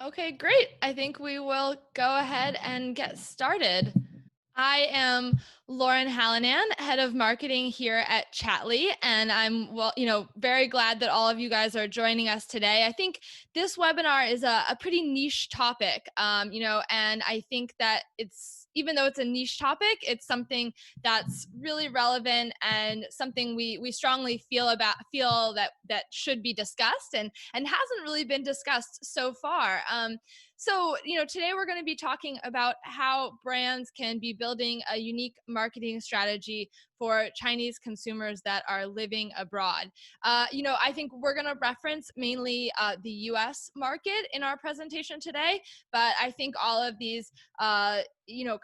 Okay, great. I think we will go ahead and get started. I am Lauren Hallanan, head of marketing here at Chatly, and I'm very glad that all of you guys are joining us today. I think this webinar is a pretty niche topic, and I think that even though it's a niche topic, it's something that's really relevant and something we strongly feel that should be discussed and hasn't really been discussed so far. Today we're going to be talking about how brands can be building a unique marketing strategy for Chinese consumers that are living abroad. I think we're going to reference mainly the US market in our presentation today, but I think all of these,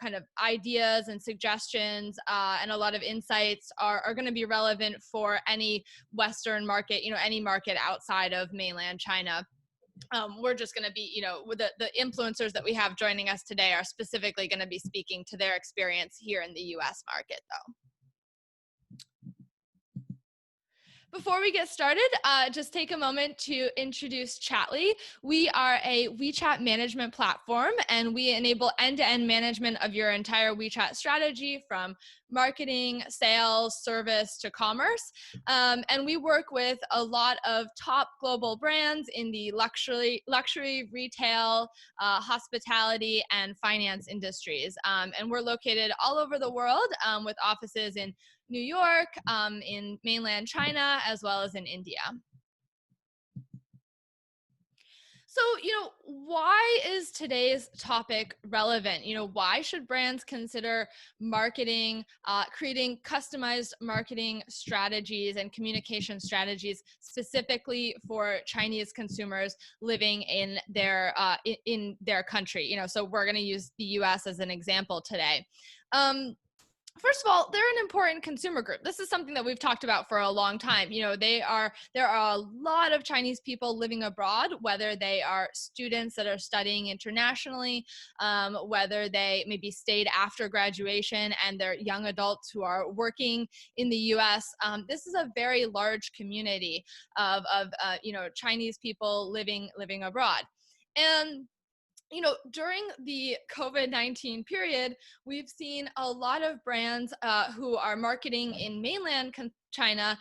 kind of ideas and suggestions and a lot of insights are going to be relevant for any Western market, any market outside of mainland China. We're just going to be, with the influencers that we have joining us today are specifically going to be speaking to their experience here in the US market, though. Before we get started, just take a moment to introduce Chatly. We are a WeChat management platform, and we enable end-to-end management of your entire WeChat strategy from marketing, sales, service to commerce. And we work with a lot of top global brands in the luxury retail, hospitality, and finance industries. And we're located all over the world with offices in New York, in mainland China, as well as in India. So, why is today's topic relevant? Why should brands consider marketing, creating customized marketing strategies and communication strategies specifically for Chinese consumers living in their country? So we're going to use the U.S. as an example today. First of all, they're an important consumer group. This is something that we've talked about for a long time. There are a lot of Chinese people living abroad, whether they are students that are studying internationally, whether they maybe stayed after graduation and they're young adults who are working in the U.S. This is a very large community of Chinese people living abroad. And during the COVID-19 period, we've seen a lot of brands who are marketing in mainland China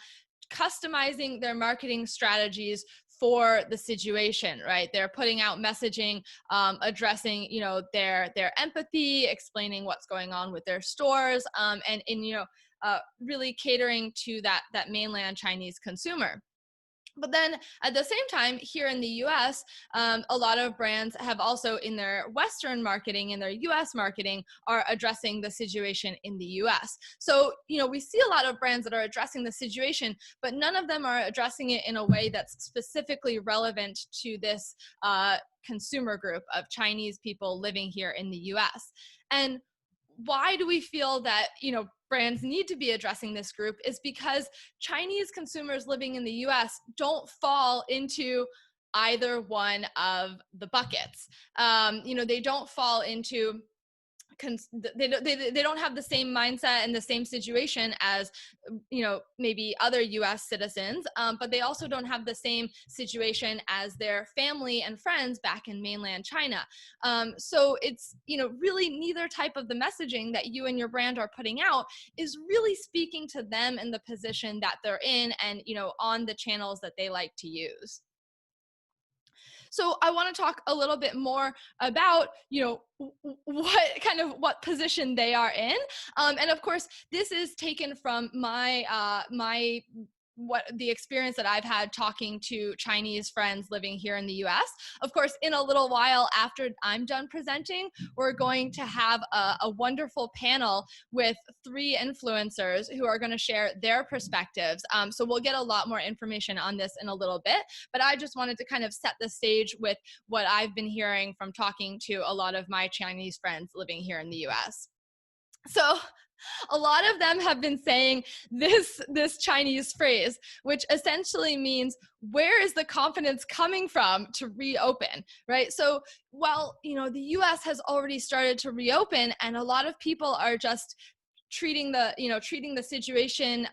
customizing their marketing strategies for the situation, right? They're putting out messaging, addressing, their empathy, explaining what's going on with their stores, and really catering to that mainland Chinese consumer. But then at the same time, here in the US, a lot of brands have also in their Western marketing, in their US marketing, are addressing the situation in the US. So, we see a lot of brands that are addressing the situation, but none of them are addressing it in a way that's specifically relevant to this consumer group of Chinese people living here in the US. And why do we feel that, brands need to be addressing this group is because Chinese consumers living in the US don't fall into either one of the buckets. They don't fall into they don't have the same mindset and the same situation as maybe other US citizens, but they also don't have the same situation as their family and friends back in mainland China. So it's really neither type of the messaging that you and your brand are putting out is really speaking to them and the position that they're in and on the channels that they like to use. So I want to talk a little bit more about, what position they are in. And of course, this is taken from my the experience that I've had talking to Chinese friends living here in the US. Of course, in a little while after I'm done presenting, we're going to have a wonderful panel with 3 influencers who are going to share their perspectives. So we'll get a lot more information on this in a little bit, but I just wanted to kind of set the stage with what I've been hearing from talking to a lot of my Chinese friends living here in the US. So a lot of them have been saying this Chinese phrase, which essentially means, where is the confidence coming from to reopen, right? So while, the US has already started to reopen and a lot of people are just treating the situation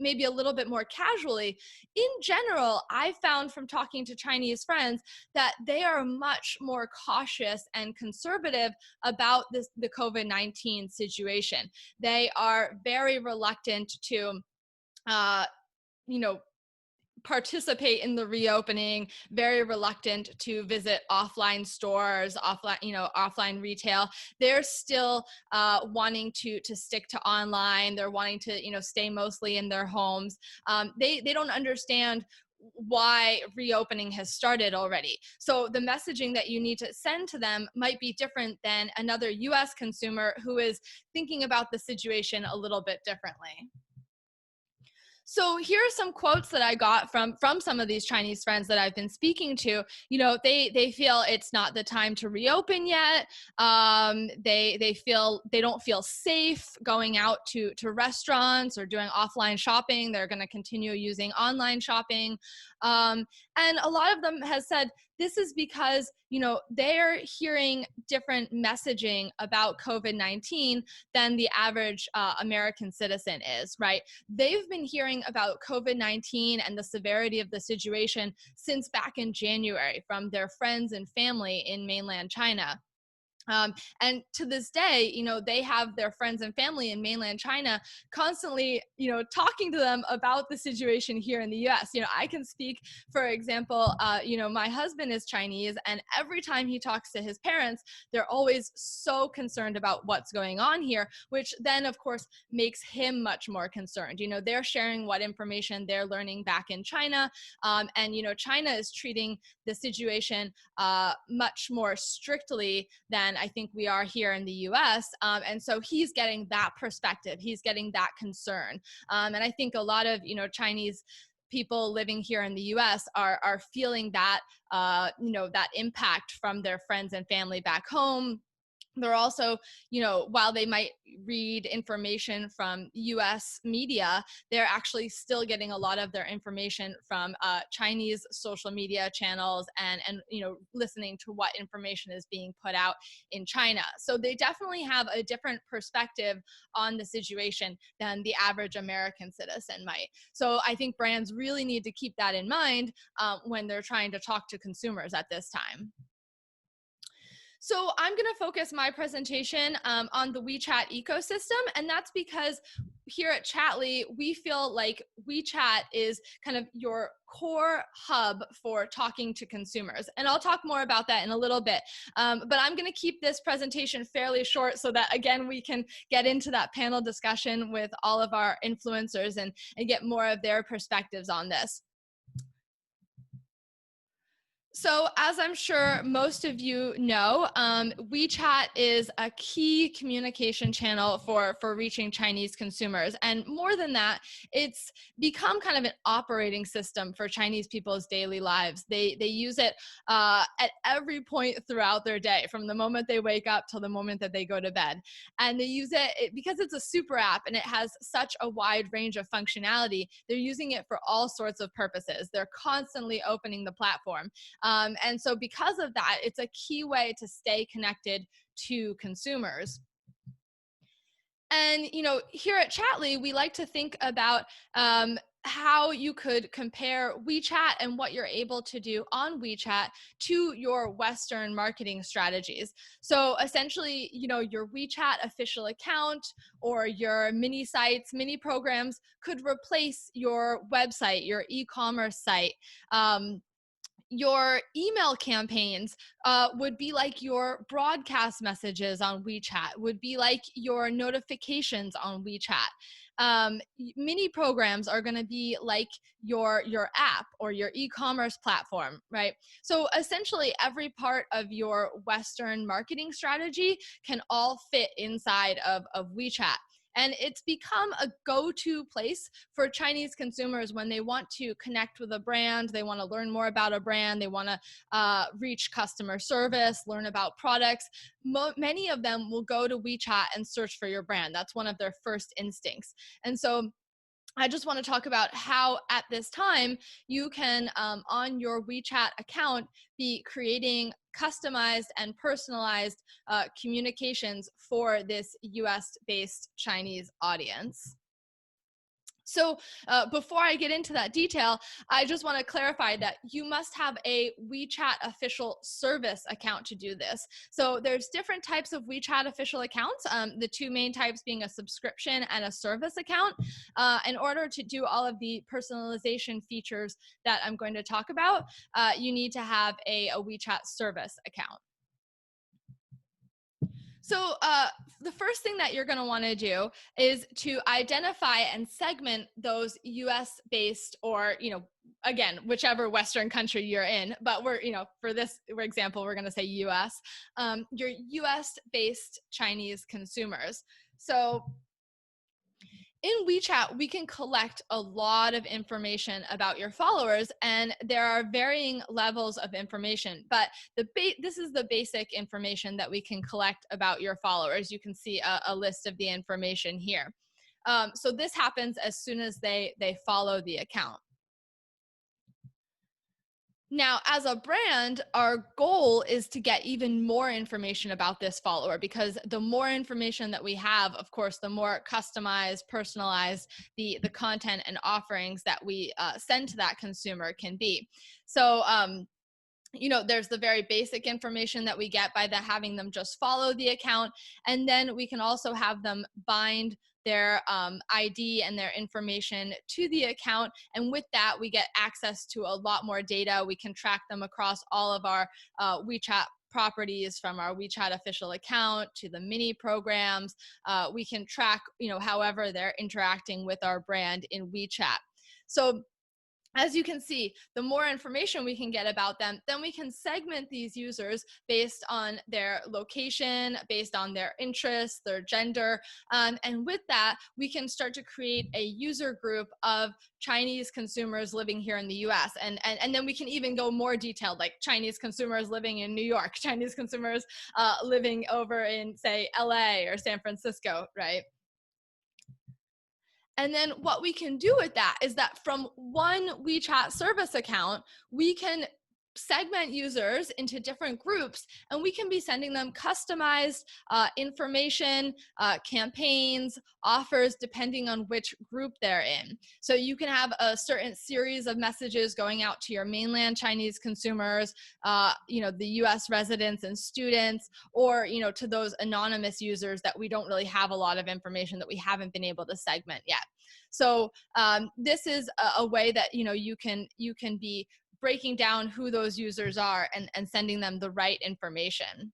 maybe a little bit more casually. In general, I found from talking to Chinese friends that they are much more cautious and conservative about the COVID-19 situation. They are very reluctant to, uh, you know, participate in the reopening, very reluctant to visit offline stores, offline retail. They're still wanting to stick to online. They're wanting to, stay mostly in their homes. They don't understand why reopening has started already. So the messaging that you need to send to them might be different than another US consumer who is thinking about the situation a little bit differently. So here are some quotes that I got from some of these Chinese friends that I've been speaking to. They feel it's not the time to reopen yet. They feel they don't feel safe going out to restaurants or doing offline shopping. They're going to continue using online shopping, and a lot of them has said this is because they're hearing different messaging about COVID-19 than the average American citizen is, right? They've been hearing about COVID-19 and the severity of the situation since back in January from their friends and family in mainland China. And to this day, they have their friends and family in mainland China constantly, talking to them about the situation here in the US. I can speak, for example, my husband is Chinese, and every time he talks to his parents, they're always so concerned about what's going on here, which then, of course, makes him much more concerned. They're sharing what information they're learning back in China. And China is treating the situation much more strictly than I think we are here in the US. And so he's getting that perspective. He's getting that concern. And I think a lot of, Chinese people living here in the US are feeling that, that impact from their friends and family back home. They're also, while they might read information from US media, they're actually still getting a lot of their information from Chinese social media channels and listening to what information is being put out in China. So they definitely have a different perspective on the situation than the average American citizen might. So I think brands really need to keep that in mind when they're trying to talk to consumers at this time. So I'm going to focus my presentation on the WeChat ecosystem, and that's because here at Chatly, we feel like WeChat is kind of your core hub for talking to consumers. And I'll talk more about that in a little bit. But I'm going to keep this presentation fairly short so that, again, we can get into that panel discussion with all of our influencers and get more of their perspectives on this. So as I'm sure most of you know, WeChat is a key communication channel for reaching Chinese consumers. And more than that, it's become kind of an operating system for Chinese people's daily lives. They use it at every point throughout their day, from the moment they wake up till the moment that they go to bed. And they use it because it's a super app and it has such a wide range of functionality. They're using it for all sorts of purposes. They're constantly opening the platform. And so because of that, it's a key way to stay connected to consumers. And, here at Chatly, we like to think about how you could compare WeChat and what you're able to do on WeChat to your Western marketing strategies. So essentially, your WeChat official account or your mini sites, mini programs could replace your website, your e-commerce site. Your email campaigns would be like your broadcast messages on WeChat, would be like your notifications on WeChat. Mini programs are going to be like your app or your e-commerce platform, right? So essentially every part of your Western marketing strategy can all fit inside of WeChat. And it's become a go-to place for Chinese consumers when they want to connect with a brand, they want to learn more about a brand, they want to reach customer service, learn about products. Many of them will go to WeChat and search for your brand. That's one of their first instincts. And so I just want to talk about how at this time you can, on your WeChat account, be creating customized and personalized communications for this US-based Chinese audience. So before I get into that detail, I just want to clarify that you must have a WeChat official service account to do this. So there's different types of WeChat official accounts, the two main types being a subscription and a service account. In order to do all of the personalization features that I'm going to talk about, you need to have a WeChat service account. So the first thing that you're going to want to do is to identify and segment those US based, or, again, whichever Western country you're in, but we're, for this example, we're going to say US, your US based Chinese consumers. So in WeChat, we can collect a lot of information about your followers, and there are varying levels of information, but this is the basic information that we can collect about your followers. You can see a list of the information here. So this happens as soon as they follow the account. Now, as a brand, our goal is to get even more information about this follower, because the more information that we have, of course, the more customized, personalized the content and offerings that we send to that consumer can be. So, there's the very basic information that we get by having them just follow the account. And then we can also have them bind their ID and their information to the account. And with that, we get access to a lot more data. We can track them across all of our WeChat properties, from our WeChat official account to the mini programs. We can track, however they're interacting with our brand in WeChat. So as you can see, the more information we can get about them, then we can segment these users based on their location, based on their interests, their gender. And with that, we can start to create a user group of Chinese consumers living here in the US. And then we can even go more detailed, like Chinese consumers living in New York, Chinese consumers living over in, say, LA or San Francisco, right? And then what we can do with that is that from one WeChat service account, we can segment users into different groups, and we can be sending them customized information, campaigns, offers, depending on which group they're in. So you can have a certain series of messages going out to your mainland Chinese consumers, the US residents and students, or, to those anonymous users that we don't really have a lot of information, that we haven't been able to segment yet. So this is a way that, you can be breaking down who those users are and sending them the right information.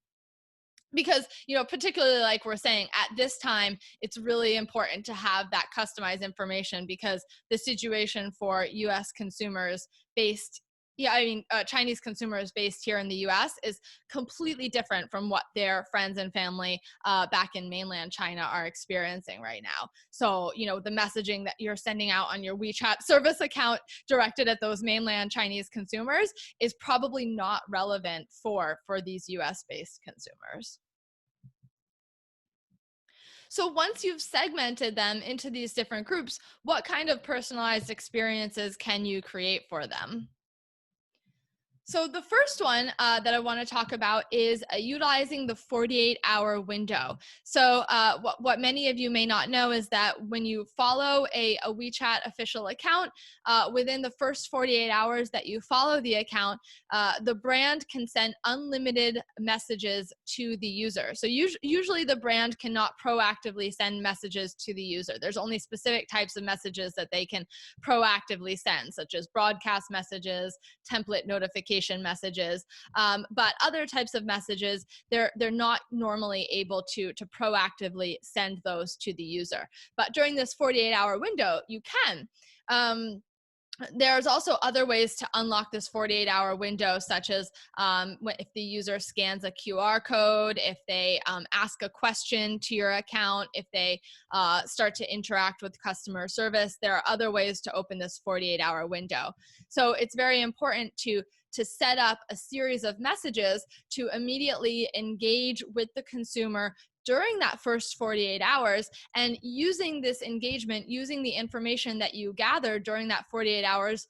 Because, particularly like we're saying, at this time, it's really important to have that customized information, because the situation for US consumers based, Chinese consumers based here in the US is completely different from what their friends and family back in mainland China are experiencing right now. So, the messaging that you're sending out on your WeChat service account directed at those mainland Chinese consumers is probably not relevant for these US based consumers. So once you've segmented them into these different groups, what kind of personalized experiences can you create for them? So the first one that I want to talk about is utilizing the 48-hour window. So what many of you may not know is that when you follow a WeChat official account, within the first 48 hours that you follow the account, the brand can send unlimited messages to the user. So usually the brand cannot proactively send messages to the user. There's only specific types of messages that they can proactively send, such as broadcast messages, template notifications, messages, but other types of messages, they're not normally able to proactively send those to the user. But during this 48-hour window, you can. There's also other ways to unlock this 48-hour window, such as if the user scans a QR code, if they ask a question to your account, if they start to interact with customer service. There are other ways to open this 48-hour window. So it's very important to set up a series of messages to immediately engage with the consumer during that first 48 hours, and using this engagement, using the information that you gather during that 48 hours,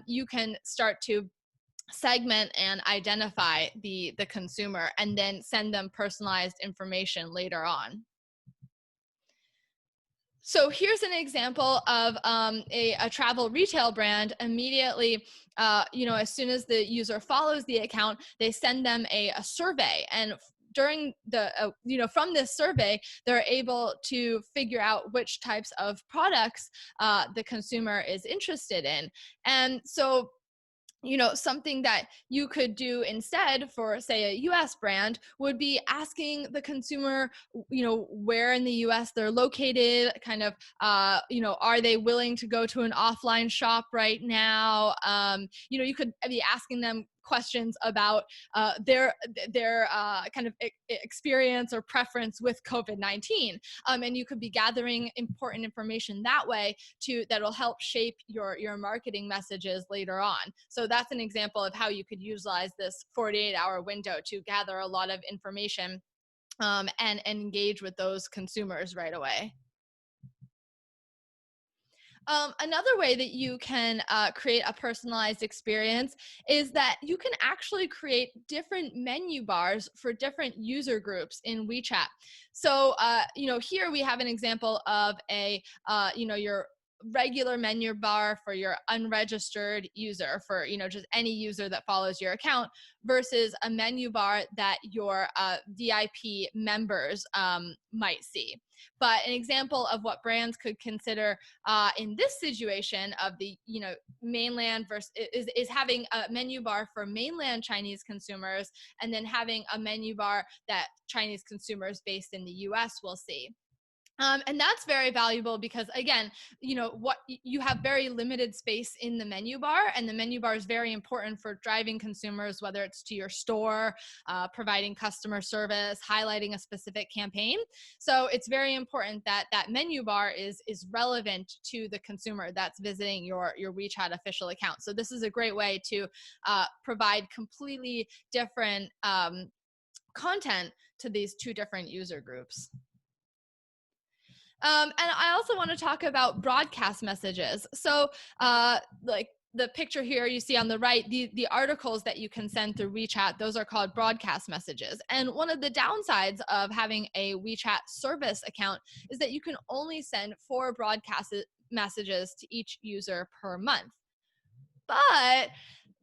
you can start to segment and identify the consumer, and then send them personalized information later on. So here's an example of a travel retail brand. Immediately, as soon as the user follows the account, they send them a survey, and during the from this survey, they're able to figure out which types of products the consumer is interested in. And so something that you could do instead for, say, a US brand would be asking the consumer, where in the US they're located, kind of, are they willing to go to an offline shop right now? You could be asking them questions about their kind of experience or preference with COVID-19. And you could be gathering important information that way that'll help shape your marketing messages later on. So that's an example of how you could utilize this 48-hour window to gather a lot of information and engage with those consumers right away. Another way that you can create a personalized experience is that you can actually create different menu bars for different user groups in WeChat. So, here we have an example of your regular menu bar for your unregistered user, for just any user that follows your account, versus a menu bar that your VIP members might see. But an example of what brands could consider in this situation of the mainland versus is having a menu bar for mainland Chinese consumers, and then having a menu bar that Chinese consumers based in the US will see. And that's very valuable because, again, what you have very limited space in the menu bar, and the menu bar is very important for driving consumers, whether it's to your store, providing customer service, highlighting a specific campaign. So it's very important that that menu bar is relevant to the consumer that's visiting your WeChat official account. So this is a great way to provide completely different content to these two different user groups. And I also want to talk about broadcast messages. So, like the picture here you see on the right, the articles that you can send through WeChat, those are called broadcast messages. And one of the downsides of having a WeChat service account is that you can only send 4 broadcast messages to each user per month. But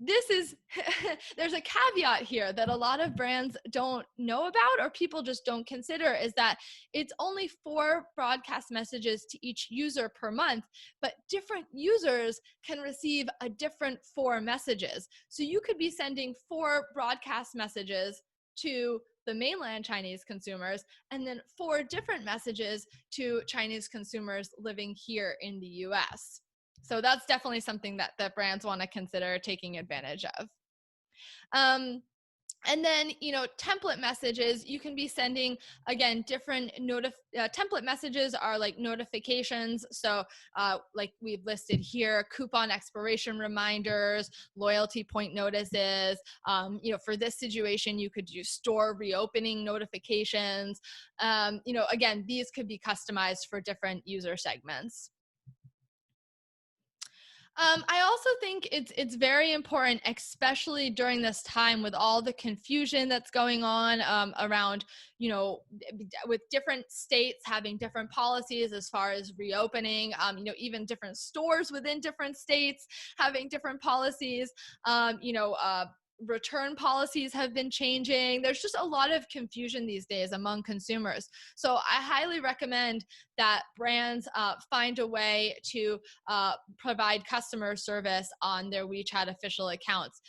there's a caveat here that a lot of brands don't know about, or people just don't consider, is that it's only 4 broadcast messages to each user per month, but different users can receive a different 4 messages. So you could be sending 4 broadcast messages to the mainland Chinese consumers, and then 4 different messages to Chinese consumers living here in the US. So that's definitely something that brands want to consider taking advantage of. And then, template messages, you can be sending, again, different template messages are like notifications. So like we've listed here, coupon expiration reminders, loyalty point notices. For this situation, you could do store reopening notifications. Again, these could be customized for different user segments. I also think it's very important, especially during this time with all the confusion that's going on around, with different states having different policies as far as reopening, even different stores within different states having different policies, return policies have been changing. There's just a lot of confusion these days among consumers. So I highly recommend that brands find a way to provide customer service on their WeChat official accounts.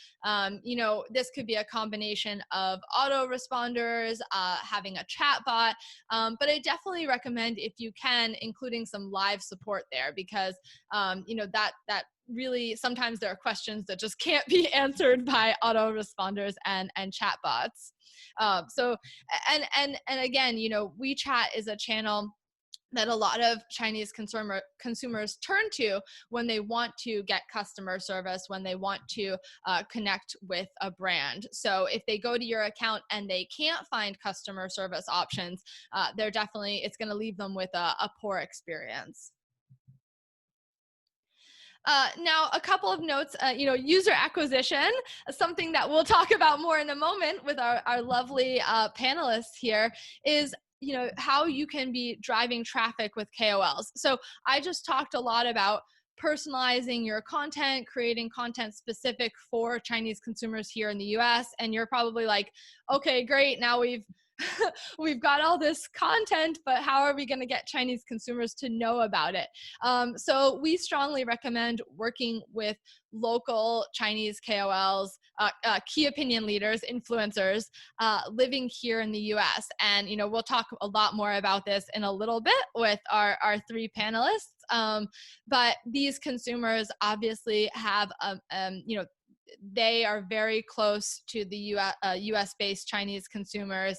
This could be a combination of autoresponders, having a chat bot, but I definitely recommend, if you can, including some live support there, because that really, sometimes there are questions that just can't be answered by autoresponders and chatbots. And again, WeChat is a channel that a lot of Chinese consumers turn to when they want to get customer service, when they want to connect with a brand. So if they go to your account and they can't find customer service options, it's going to leave them with a poor experience. Now, a couple of notes, user acquisition, something that we'll talk about more in a moment with our lovely panelists here, is how you can be driving traffic with KOLs. So I just talked a lot about personalizing your content, creating content specific for Chinese consumers here in the US. And you're probably like, okay, great. Now we've got all this content, but how are we going to get Chinese consumers to know about it? So we strongly recommend working with local Chinese KOLs, key opinion leaders, influencers, living here in the US. And, we'll talk a lot more about this in a little bit with our three panelists. But these consumers obviously have, they are very close to the US-based Chinese consumers.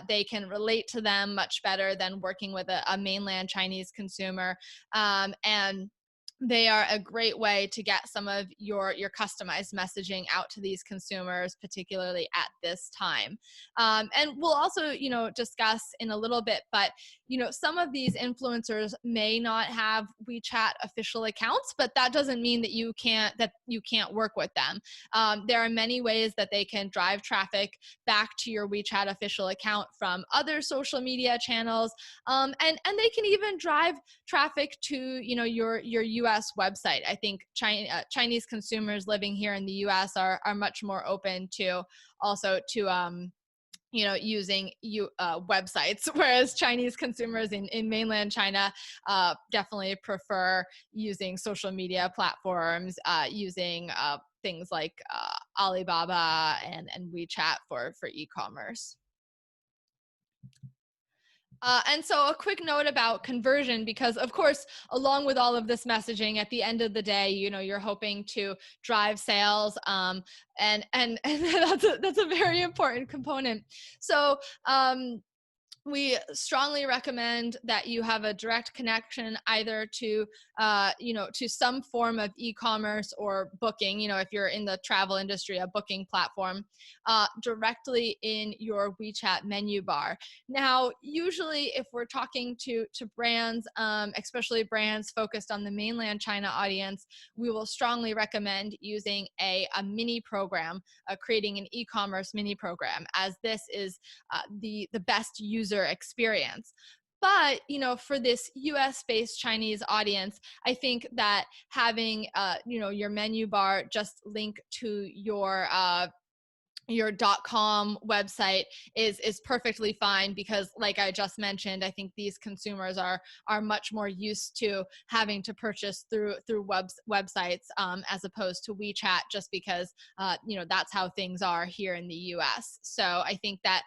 They can relate to them much better than working with a mainland Chinese consumer. And they are a great way to get some of your customized messaging out to these consumers, particularly at this time. And we'll also, discuss in a little bit, but, some of these influencers may not have WeChat official accounts, but that doesn't mean that you can't work with them. There are many ways that they can drive traffic back to your WeChat official account from other social media channels. And they can even drive traffic to, your US website. I think Chinese consumers living here in the US are much more open to also to using websites, whereas Chinese consumers in mainland China definitely prefer using social media platforms, using things like Alibaba and WeChat for e-commerce. And so a quick note about conversion, because of course, along with all of this messaging, at the end of the day, you're hoping to drive sales, and that's a very important component. So we strongly recommend that you have a direct connection either to, to some form of e-commerce or booking, if you're in the travel industry, a booking platform, directly in your WeChat menu bar. Now, usually if we're talking to brands, especially brands focused on the mainland China audience, we will strongly recommend using a mini program, creating an e-commerce mini program, as this is the best user experience. But, for this US-based Chinese audience, I think that having, your menu bar just link to your .com website is perfectly fine, because like I just mentioned, I think these consumers are much more used to having to purchase through websites, as opposed to WeChat, just because that's how things are here in the US. So I think that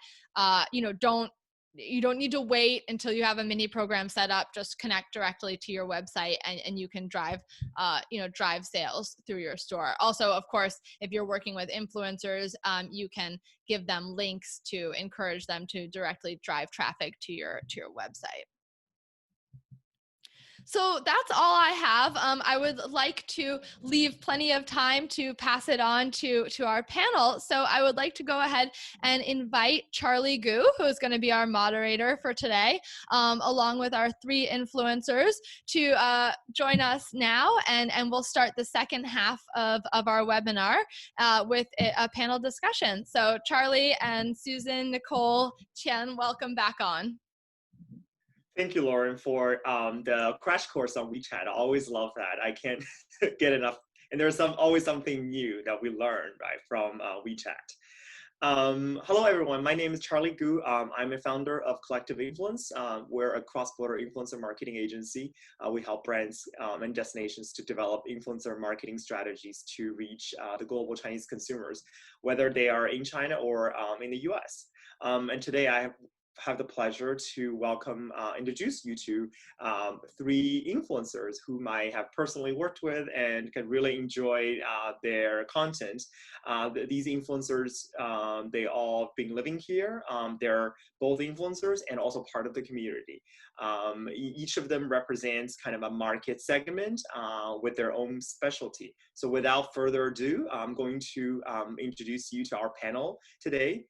you don't need to wait until you have a mini program set up. Just connect directly to your website and you can drive sales through your store. Also, of course, if you're working with influencers, you can give them links to encourage them to directly drive traffic to your website. So that's all I have. I would like to leave plenty of time to pass it on to our panel. So I would like to go ahead and invite Charlie Gu, who is going to be our moderator for today, along with our three influencers, to join us now. And we'll start the second half of our webinar with a panel discussion. So Charlie and Susan, Nicole, Qian, welcome back on. Thank you, Lauren, for the crash course on WeChat. I always love that. I can't get enough. And there's always something new that we learn, right, from WeChat. Hello, everyone. My name is Charlie Gu. I'm a founder of Kollective Influence. We're a cross-border influencer marketing agency. We help brands and destinations to develop influencer marketing strategies to reach the global Chinese consumers, whether they are in China or in the US. And today I have the pleasure to introduce you to three influencers whom I have personally worked with and can really enjoy their content. These influencers, they all been living here. They're both influencers and also part of the community. Each of them represents kind of a market segment with their own specialty. So without further ado, I'm going to introduce you to our panel today.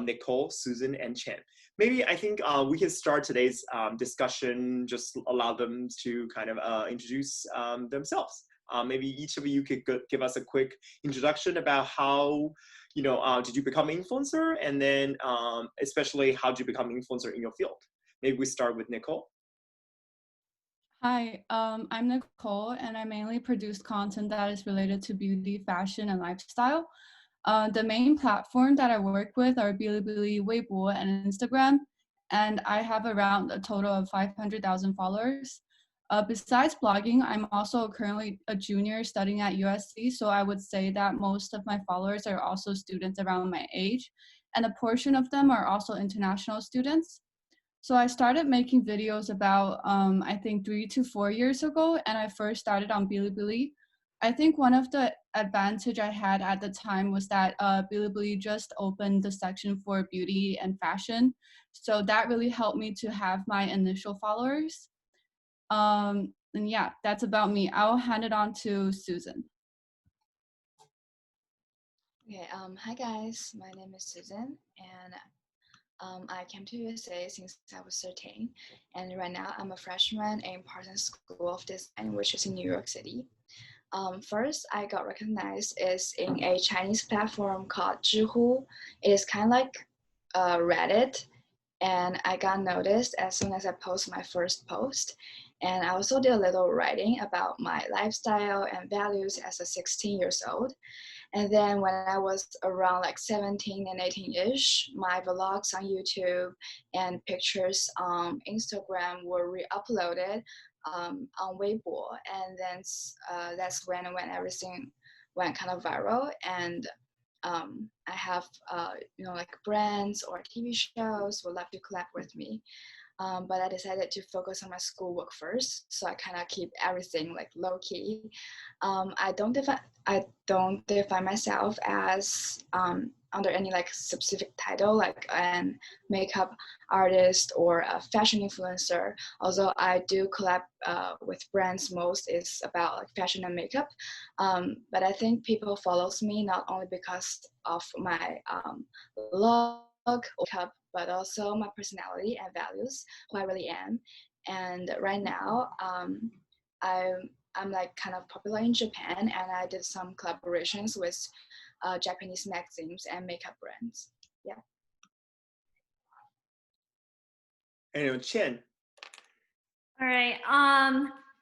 Nicole, Susan, and Chen. Maybe I think we can start today's discussion, just allow them to kind of introduce themselves. Maybe each of you could give us a quick introduction about how did you become influencer? And then especially how did you become influencer in your field? Maybe we start with Nicole. Hi, I'm Nicole, and I mainly produce content that is related to beauty, fashion, and lifestyle. The main platform that I work with are Bilibili, Weibo, and Instagram, and I have around a total of 500,000 followers. Besides blogging, I'm also currently a junior studying at USC, so I would say that most of my followers are also students around my age, and a portion of them are also international students. So I started making videos about, I think 3 to 4 years ago, and I first started on Bilibili. I think one of the advantage I had at the time was that Bilibili just opened the section for beauty and fashion. So that really helped me to have my initial followers. And yeah, that's about me. I'll hand it on to Susan. Okay, hi guys, my name is Susan, and I came to USA since I was 13, and right now I'm a freshman in Parsons School of Design, which is in New York City. First, I got recognized is in a Chinese platform called Zhihu. It is kind of like Reddit, and I got noticed as soon as I posted my first post. And I also did a little writing about my lifestyle and values as a 16 years old. And then when I was around like 17 and 18-ish, my vlogs on YouTube and pictures on Instagram were re-uploaded on Weibo. And then that's when everything went kind of viral. And I have, like brands or TV shows would love to collab with me. But I decided to focus on my schoolwork first, so I kind of keep everything like low key. I don't define myself as under any like specific title, like an makeup artist or a fashion influencer. Although I do collab with brands, most is about like fashion and makeup. But I think people follows me not only because of my blog or makeup, but also my personality and values, who I really am. And right now, I'm like kind of popular in Japan, and I did some collaborations with Japanese magazines and makeup brands. Yeah. And Chen. All right.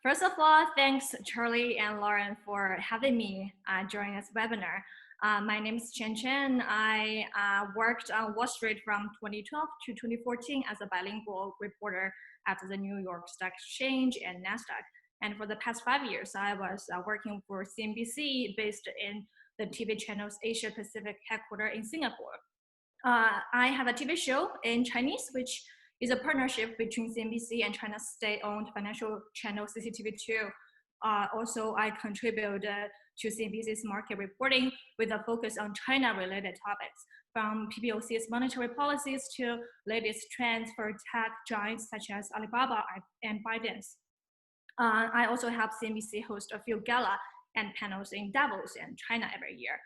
First of all, thanks Charlie and Lauren for having me during this webinar. My name is Chen Chen. I worked on Wall Street from 2012 to 2014 as a bilingual reporter at the New York Stock Exchange and NASDAQ. And for the past 5 years, I was working for CNBC based in the TV channel's Asia Pacific headquarters in Singapore. I have a TV show in Chinese, which is a partnership between CNBC and China's state-owned financial channel CCTV2. Also, I contributed to CNBC's market reporting with a focus on China-related topics, from PBOC's monetary policies to latest trends for tech giants such as Alibaba and ByteDance. I also help CNBC host a few gala and panels in Davos and China every year.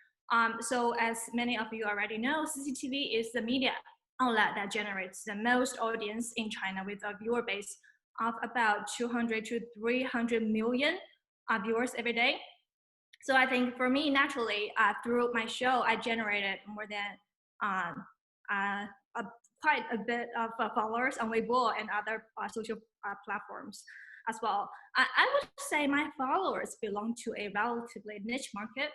So as many of you already know, CCTV is the media outlet that generates the most audience in China with a viewer base of about 200 to 300 million viewers every day. So I think for me, naturally, through my show, I generated more than quite a bit of followers on Weibo and other social platforms as well. I would say my followers belong to a relatively niche market.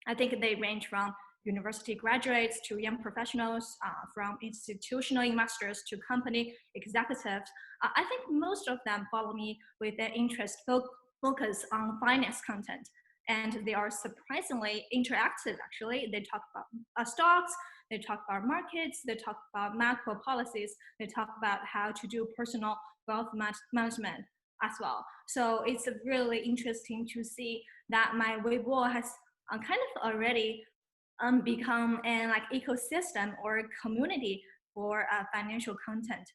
I think they range from university graduates to young professionals, from institutional investors to company executives. I think most of them follow me with their interest focus on finance content. And they are surprisingly interactive, actually. They talk about stocks, they talk about markets, they talk about macro policies, they talk about how to do personal wealth management as well. So it's really interesting to see that my Weibo has kind of already become an like ecosystem or community for financial content.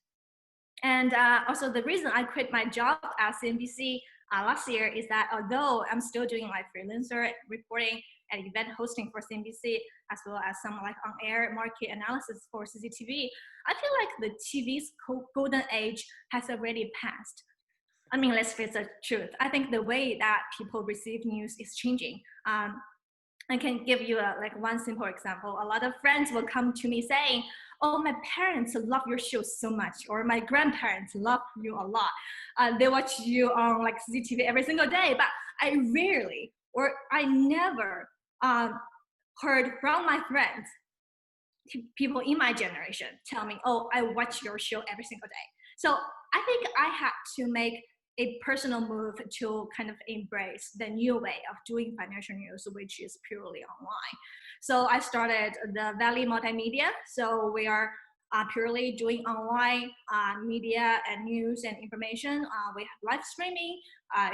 And also the reason I quit my job at CNBC last year is that although I'm still doing like freelancer reporting and event hosting for CNBC, as well as some like on-air market analysis for CCTV, I feel like the TV's golden age has already passed. I mean, let's face the truth. I think the way that people receive news is changing. I can give you like one simple example. A lot of friends will come to me saying, oh, my parents love your show so much, or my grandparents love you a lot. They watch you on like CCTV every single day, but I rarely, or I never heard from my friends, people in my generation tell me, oh, I watch your show every single day. So I think I had to make a personal move to kind of embrace the new way of doing financial news, which is purely online. So I started the Valley Multimedia. So we are purely doing online media and news and information. We have live streaming,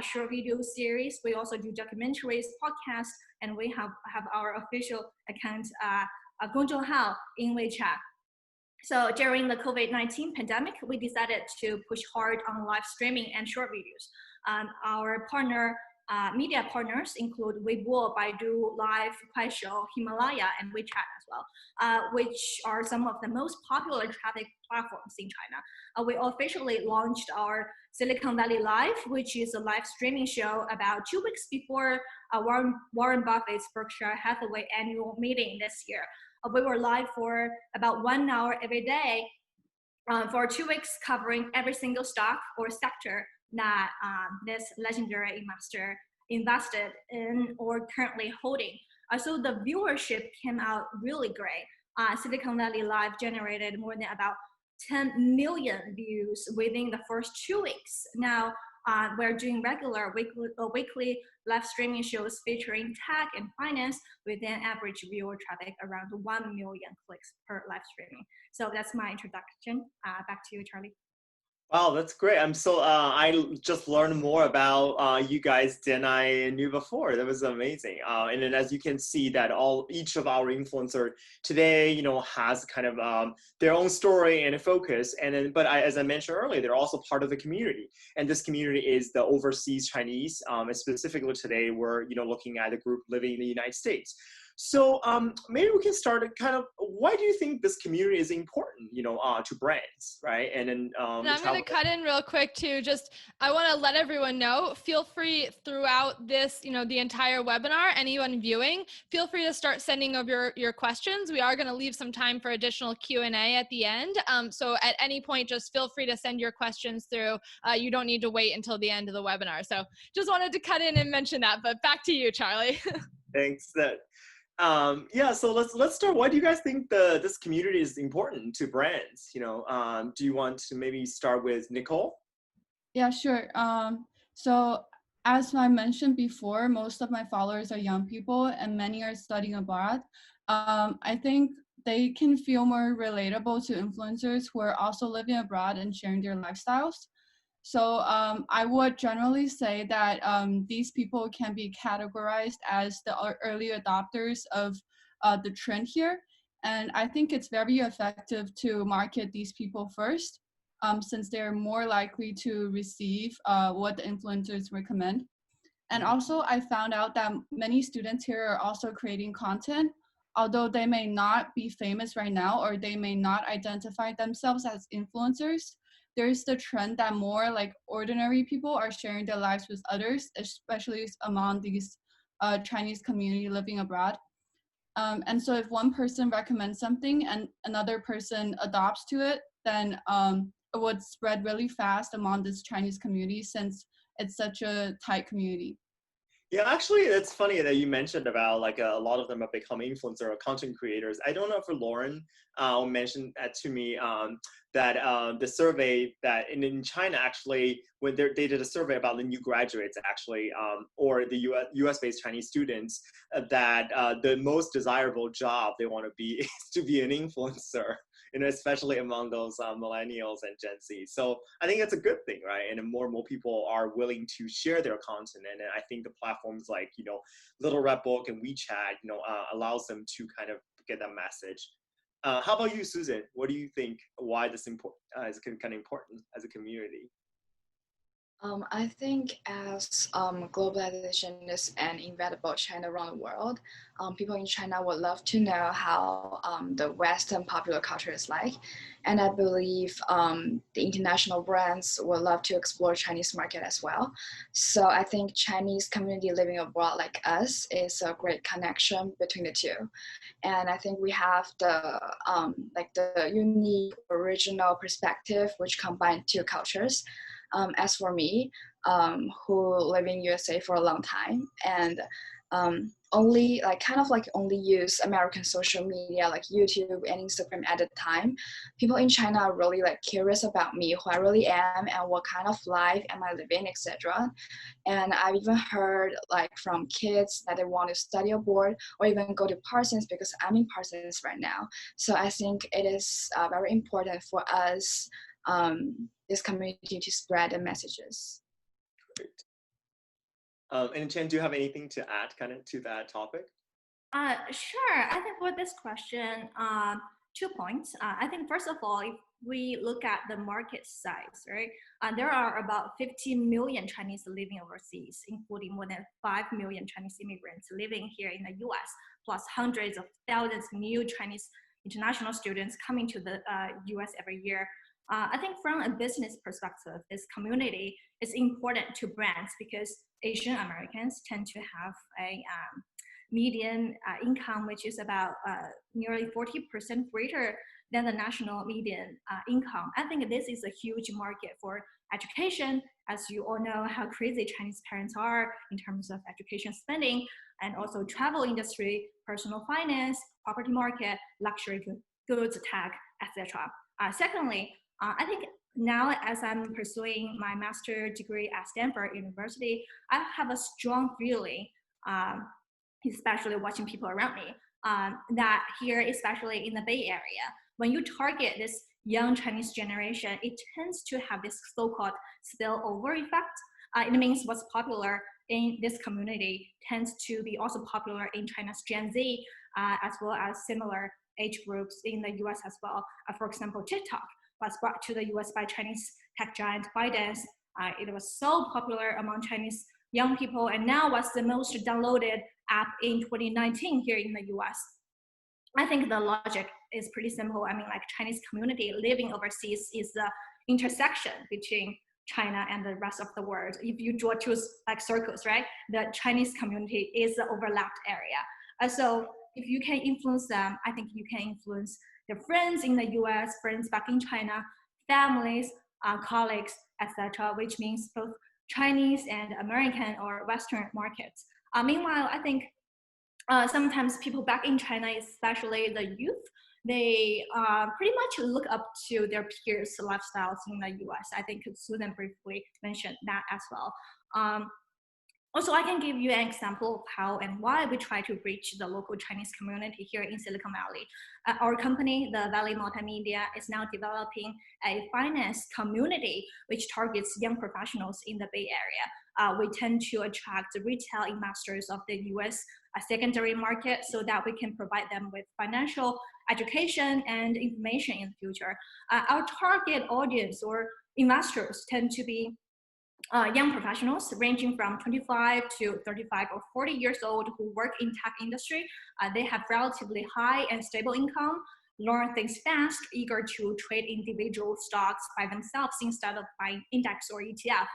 short video series. We also do documentaries, podcasts, and we have our official account, 公众号 in WeChat. So during the COVID-19 pandemic, we decided to push hard on live streaming and short videos. Our media partners include Weibo, Baidu, Live, Kuaishou, Himalaya, and WeChat as well, which are some of the most popular traffic platforms in China. We officially launched our Silicon Valley Live, which is a live streaming show about 2 weeks before Warren Buffett's Berkshire Hathaway annual meeting this year. We were live for about 1 hour every day for 2 weeks, covering every single stock or sector that this legendary investor invested in or currently holding. So the viewership came out really great. Silicon Valley Live generated more than about 10 million views within the first 2 weeks. Now, we're doing regular weekly live streaming shows featuring tech and finance with an average viewer traffic around 1 million clicks per live streaming. So that's my introduction. Back to you, Charlie. Wow, that's great. I'm so I just learned more about you guys than I knew before. That was amazing. And then as you can see that each of our influencer today, has kind of their own story and a focus. And then, as I mentioned earlier, they're also part of the community. And this community is the overseas Chinese. And specifically today, we're looking at a group living in the United States. So maybe we can start kind of, why do you think this community is important, to brands, right? And then and I'm going to cut in real quick too. I want to let everyone know, feel free throughout this, the entire webinar, anyone viewing, feel free to start sending over your questions. We are going to leave some time for additional Q&A at the end. So at any point, just feel free to send your questions through. You don't need to wait until the end of the webinar. So just wanted to cut in and mention that, but back to you, Charlie. Thanks. Yeah, so let's start. Why do you guys think this community is important to brands? Do you want to maybe start with Nicole? Yeah, sure. So as I mentioned before, most of my followers are young people and many are studying abroad. I think they can feel more relatable to influencers who are also living abroad and sharing their lifestyles. So I would generally say that these people can be categorized as the early adopters of the trend here. And I think it's very effective to market these people first, since they're more likely to receive what the influencers recommend. And also I found out that many students here are also creating content, although they may not be famous right now or they may not identify themselves as influencers. There's the trend that more like ordinary people are sharing their lives with others, especially among these Chinese community living abroad. And so if one person recommends something and another person adopts to it, then it would spread really fast among this Chinese community since it's such a tight community. Yeah, actually, it's funny that you mentioned about like a lot of them have become influencer or content creators. I don't know if Lauren mentioned that to me, that the survey that in China actually, when they did a survey about the new graduates actually, or the US-based Chinese students, that the most desirable job they want to be is to be an influencer. Especially among those millennials and Gen Z. So I think it's a good thing, right? And more and more people are willing to share their content. And I think the platforms like, Little Red Book and WeChat, allows them to kind of get that message. How about you, Susan? What do you think, why this is kind of important as a community? I think as globalization is an inevitable trend around the world, people in China would love to know how the Western popular culture is like. And I believe the international brands would love to explore Chinese market as well. So I think Chinese community living abroad like us is a great connection between the two. And I think we have the the unique original perspective which combine two cultures. As for me, who live in USA for a long time and only only use American social media like YouTube and Instagram at the time, people in China are really like curious about me, who I really am, and what kind of life am I living, etc. And I've even heard like from kids that they want to study abroad or even go to Parsons because I'm in Parsons right now. So I think it is very important for us, this community, to spread the messages. Great. And Chen, do you have anything to add kind of to that topic? Sure. I think for this question, 2 points. I think first of all, if we look at the market size, right? There are about 15 million Chinese living overseas, including more than 5 million Chinese immigrants living here in the US, plus hundreds of thousands of new Chinese international students coming to the US every year. I think from a business perspective, this community is important to brands because Asian Americans tend to have a median income, which is about nearly 40% greater than the national median income. I think this is a huge market for education, as you all know how crazy Chinese parents are in terms of education spending, and also travel industry, personal finance, property market, luxury goods, tech, etc. Secondly, I think now as I'm pursuing my master's degree at Stanford University, I have a strong feeling, especially watching people around me, that here, especially in the Bay Area, when you target this young Chinese generation, it tends to have this so-called spillover effect. It means what's popular in this community tends to be also popular in China's Gen Z, as well as similar age groups in the US as well. For example, TikTok was brought to the US by Chinese tech giant ByteDance. It was so popular among Chinese young people and now was the most downloaded app in 2019 here in the US. I think the logic is pretty simple. I mean, like Chinese community living overseas is the intersection between China and the rest of the world. If you draw two like circles, right? The Chinese community is the overlapped area. So if you can influence them, I think you can influence their friends in the US, friends back in China, families, colleagues, etc., which means both Chinese and American or Western markets. Meanwhile, I think sometimes people back in China, especially the youth, they pretty much look up to their peers' lifestyles in the US. I think Susan briefly mentioned that as well. Also, I can give you an example of how and why we try to reach the local Chinese community here in Silicon Valley. Our company, the Valley Multimedia, is now developing a finance community which targets young professionals in the Bay Area. We tend to attract retail investors of the US secondary market so that we can provide them with financial education and information in the future. Our target audience or investors tend to be young professionals ranging from 25 to 35 or 40 years old who work in tech industry. They have relatively high and stable income, learn things fast, eager to trade individual stocks by themselves instead of buying index or ETF.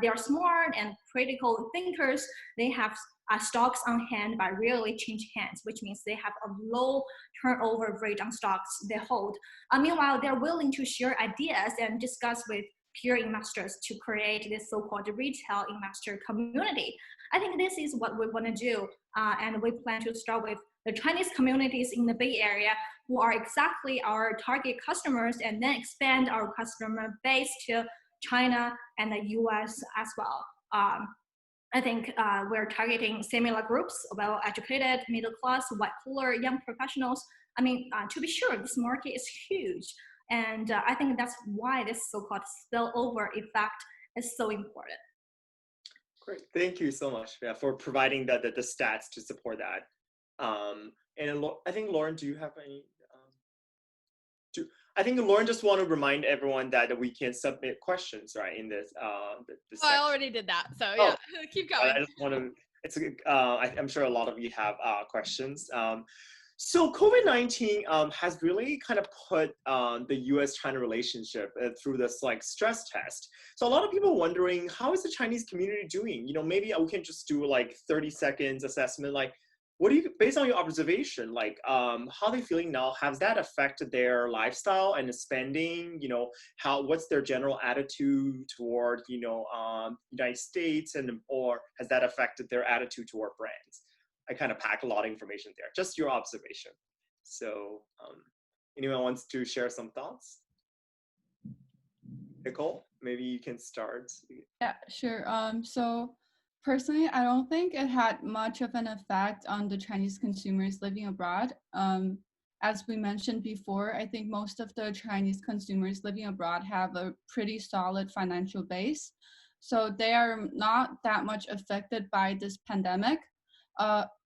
They are smart and critical thinkers. They have stocks on hand but rarely change hands, which means they have a low turnover rate on stocks they hold. Meanwhile, they're willing to share ideas and discuss with peer investors to create this so-called retail investor community. I think this is what we want to do, and we plan to start with the Chinese communities in the Bay Area who are exactly our target customers, and then expand our customer base to China and the US as well. I think we're targeting similar groups, well-educated, middle-class, white-collar, young professionals. I mean, to be sure, this market is huge. And I think that's why this so-called spillover effect is so important. Great, thank you so much for providing the stats to support that. And I think, Lauren, do you have any? I think Lauren just want to remind everyone that we can submit questions, right, in this this Oh, I section. already did that. So Oh, yeah, keep going. I just want to. It's I'm sure a lot of you have questions. So COVID-19 has really kind of put the U.S.-China relationship through this like stress test. So a lot of people wondering, how is the Chinese community doing? You know, maybe we can just do like 30 seconds assessment. Like, what do you, based on your observation, like how are they feeling now? Has that affected their lifestyle and spending? You know, what's their general attitude toward, you know, United States, and or has that affected their attitude toward brands? I kind of pack a lot of information there, just your observation. So anyone wants to share some thoughts? Nicole, maybe you can start. Yeah, sure. So personally, I don't think it had much of an effect on the Chinese consumers living abroad. As we mentioned before, I think most of the Chinese consumers living abroad have a pretty solid financial base. So they are not that much affected by this pandemic.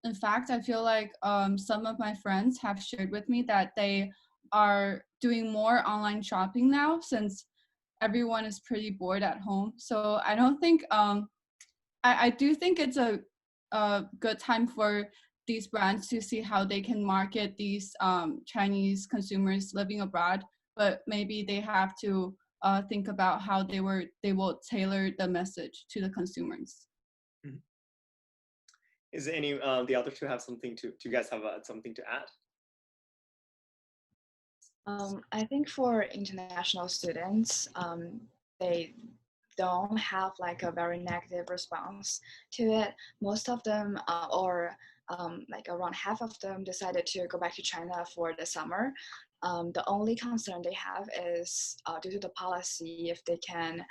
In fact, I feel like some of my friends have shared with me that they are doing more online shopping now since everyone is pretty bored at home. So I don't think, I do think it's a good time for these brands to see how they can market these Chinese consumers living abroad, but maybe they have to think about how they will tailor the message to the consumers. Mm-hmm. Is any the other two have something to? Do you guys have something to add? I think for international students, they don't have like a very negative response to it. Most of them, or like around half of them, decided to go back to China for the summer. The only concern they have is due to the policy, if they can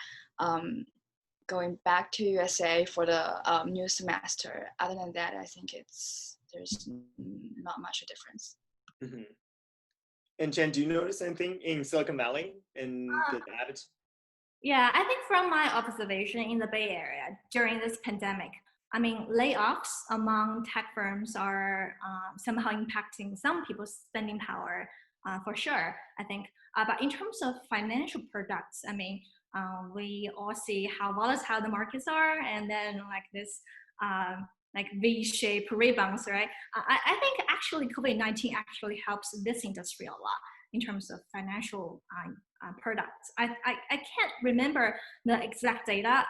going back to USA for the new semester. Other than that, I think there's not much a difference. Mm-hmm. And Jen, do you notice anything in Silicon Valley in the attitude? Yeah, I think from my observation in the Bay Area during this pandemic, I mean, layoffs among tech firms are somehow impacting some people's spending power, for sure, I think. But in terms of financial products, I mean, we all see how volatile the markets are, and then like this like V-shaped rebounds, right? I think actually COVID-19 actually helps this industry a lot in terms of financial products. I can't remember the exact data,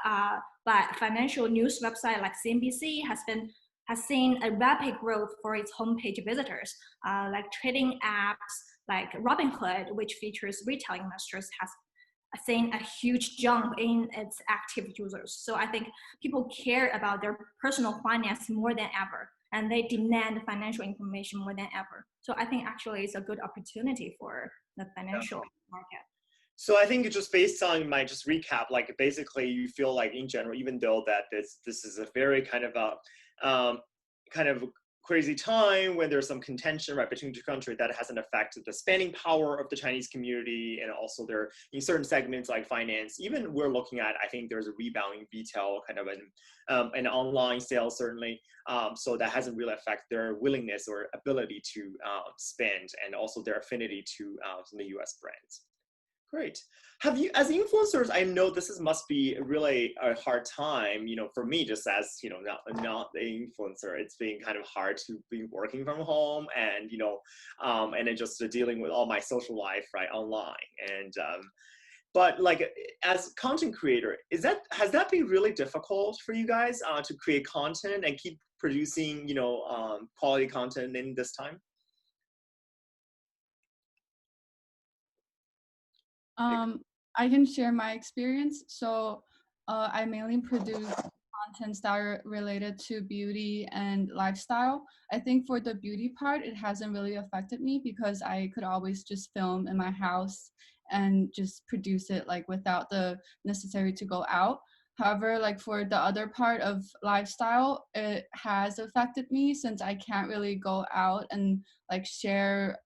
but financial news website like CNBC has seen a rapid growth for its homepage visitors. Like trading apps like Robinhood, which features retail investors, has seen a huge jump in its active users. So I think people care about their personal finance more than ever, and they demand financial information more than ever. So I think actually it's a good opportunity for the financial market. So I think just based on my just recap, like basically you feel like in general, even though that this is a very kind of a kind of crazy time when there's some contention right between two countries, that hasn't affected the spending power of the Chinese community, and also there in certain segments like finance. Even we're looking at, I think there's a rebounding retail kind of an online sales certainly. So that hasn't really affected their willingness or ability to spend, and also their affinity to some of the U.S. brands. Great. Have you, as influencers, I know must be really a hard time, you know, for me, just as, you know, not an influencer, it's been kind of hard to be working from home and, you know, and then just dealing with all my social life, right, online. And, but like, as content creator, has that been really difficult for you guys to create content and keep producing, you know, quality content in this time? I can share my experience. So I mainly produce contents that are related to beauty and lifestyle. I think for the beauty part, it hasn't really affected me because I could always just film in my house and just produce it like without the necessary to go out. However, like for the other part of lifestyle, it has affected me since I can't really go out and like share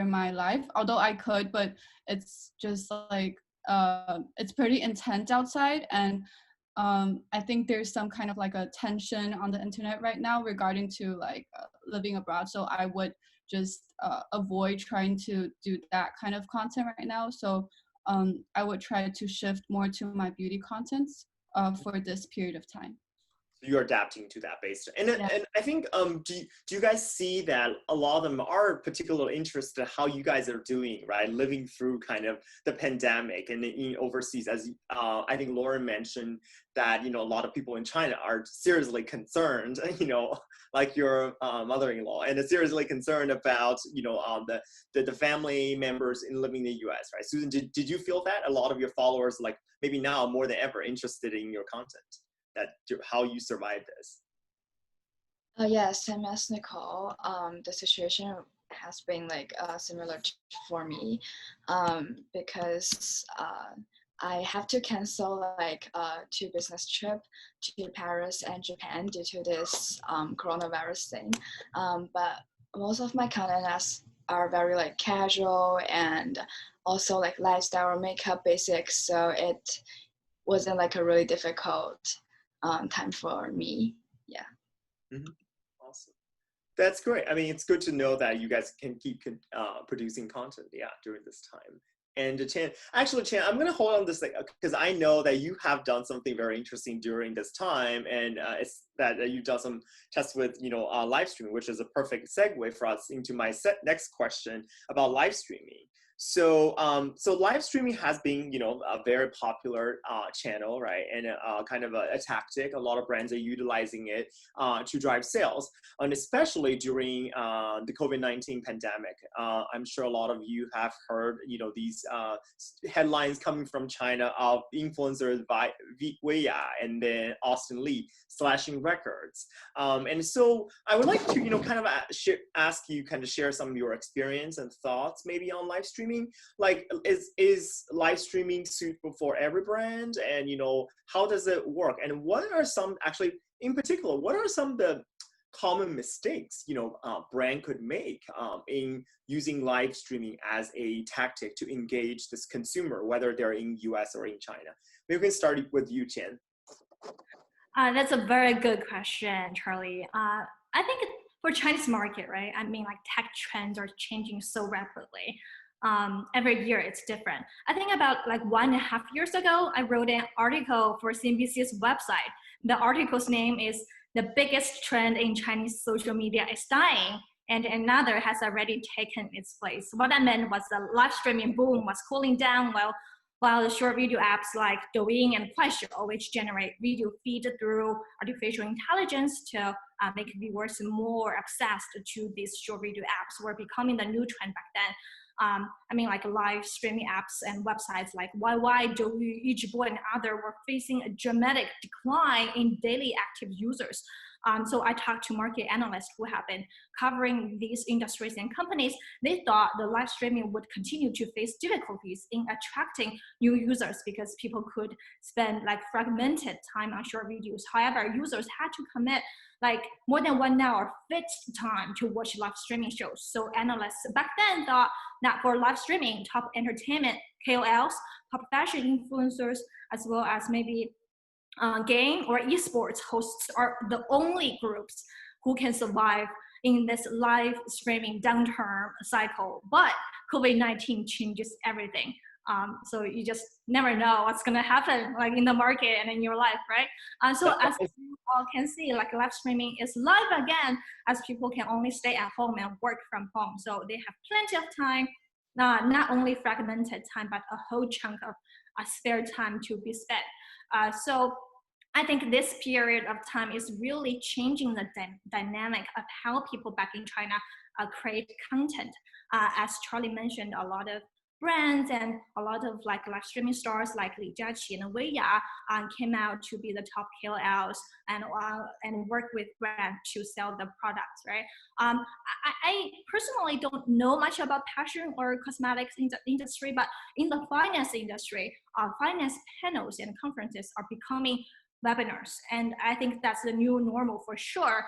my life, although I could, but it's just like it's pretty intense outside, and I think there's some kind of like a tension on the internet right now regarding to like living abroad. So I would just avoid trying to do that kind of content right now. So I would try to shift more to my beauty contents for this period of time. You're adapting to that based, and Yeah. and I think do you guys see that a lot of them are particularly interested in how you guys are doing, right, living through kind of the pandemic and in overseas, as I think Lauren mentioned that a lot of people in China are seriously concerned, like your mother-in-law, and are seriously concerned about the family members in living in the US, right? Susan, did you feel that a lot of your followers, like maybe now more than ever, interested in your content? How you survive this? Yeah, same as Nicole. The situation has been like similar for me, because I have to cancel like 2 business trip to Paris and Japan due to this coronavirus thing. But most of my content are very like casual and also like lifestyle or makeup basics. So it wasn't like a really difficult time for me. Yeah. Mm-hmm. Awesome. That's great. I mean, it's good to know that you guys can keep producing content, during this time. And Chan, I'm going to hold on this because I know that you have done something very interesting during this time, and it's that you've done some tests with live streaming, which is a perfect segue for us into my next question about live streaming. So, so live streaming has been, a very popular channel, right? And kind of a tactic. A lot of brands are utilizing it to drive sales, and especially during the COVID-19 pandemic. I'm sure a lot of you have heard, these headlines coming from China of influencers by Wei and then Austin Lee slashing records. And so I would like to, kind of ask you, kind of share some of your experience and thoughts maybe on live streaming. Like, is live streaming suitable for every brand, and how does it work, and what are some, actually in particular, what are some of the common mistakes brand could make in using live streaming as a tactic to engage this consumer, whether they're in US or in China? Maybe we can start with you, Chen. That's a very good question, Charlie. I think for Chinese market, right? I mean, like tech trends are changing so rapidly. Every year it's different. I think about like 1.5 years ago, I wrote an article for CNBC's website. The article's name is "The Biggest Trend in Chinese Social Media is Dying, and another has already taken its place." What I meant was the live streaming boom was cooling down while the short video apps like Douyin and Kuaishou, which generate video feed through artificial intelligence to make viewers more obsessed to these short video apps, were becoming the new trend back then. I mean, like live streaming apps and websites like YY, Douyin, Yijibo, and other were facing a dramatic decline in daily active users. So I talked to market analysts who have been covering these industries and companies. They thought the live streaming would continue to face difficulties in attracting new users because people could spend like fragmented time on short videos. However, users had to commit like more than 1 hour fixed time to watch live streaming shows. So analysts back then thought that for live streaming, top entertainment KOLs, top fashion influencers, as well as maybe game or esports hosts are the only groups who can survive in this live streaming downturn cycle. But COVID-19 changes everything. So you just never know what's gonna happen like in the market and in your life, right? So as you all can see, like live streaming is live again as people can only stay at home and work from home. So they have plenty of time, not only fragmented time, but a whole chunk of spare time to be spent. So I think this period of time is really changing the dynamic of how people back in China create content. As Charlie mentioned, a lot of brands and a lot of like live streaming stars like Li Jiaqi and Wei came out to be the top KOLs and work with brands to sell the products, right? I personally don't know much about fashion or cosmetics industry, but in the finance industry, finance panels and conferences are becoming webinars, and I think that's the new normal for sure.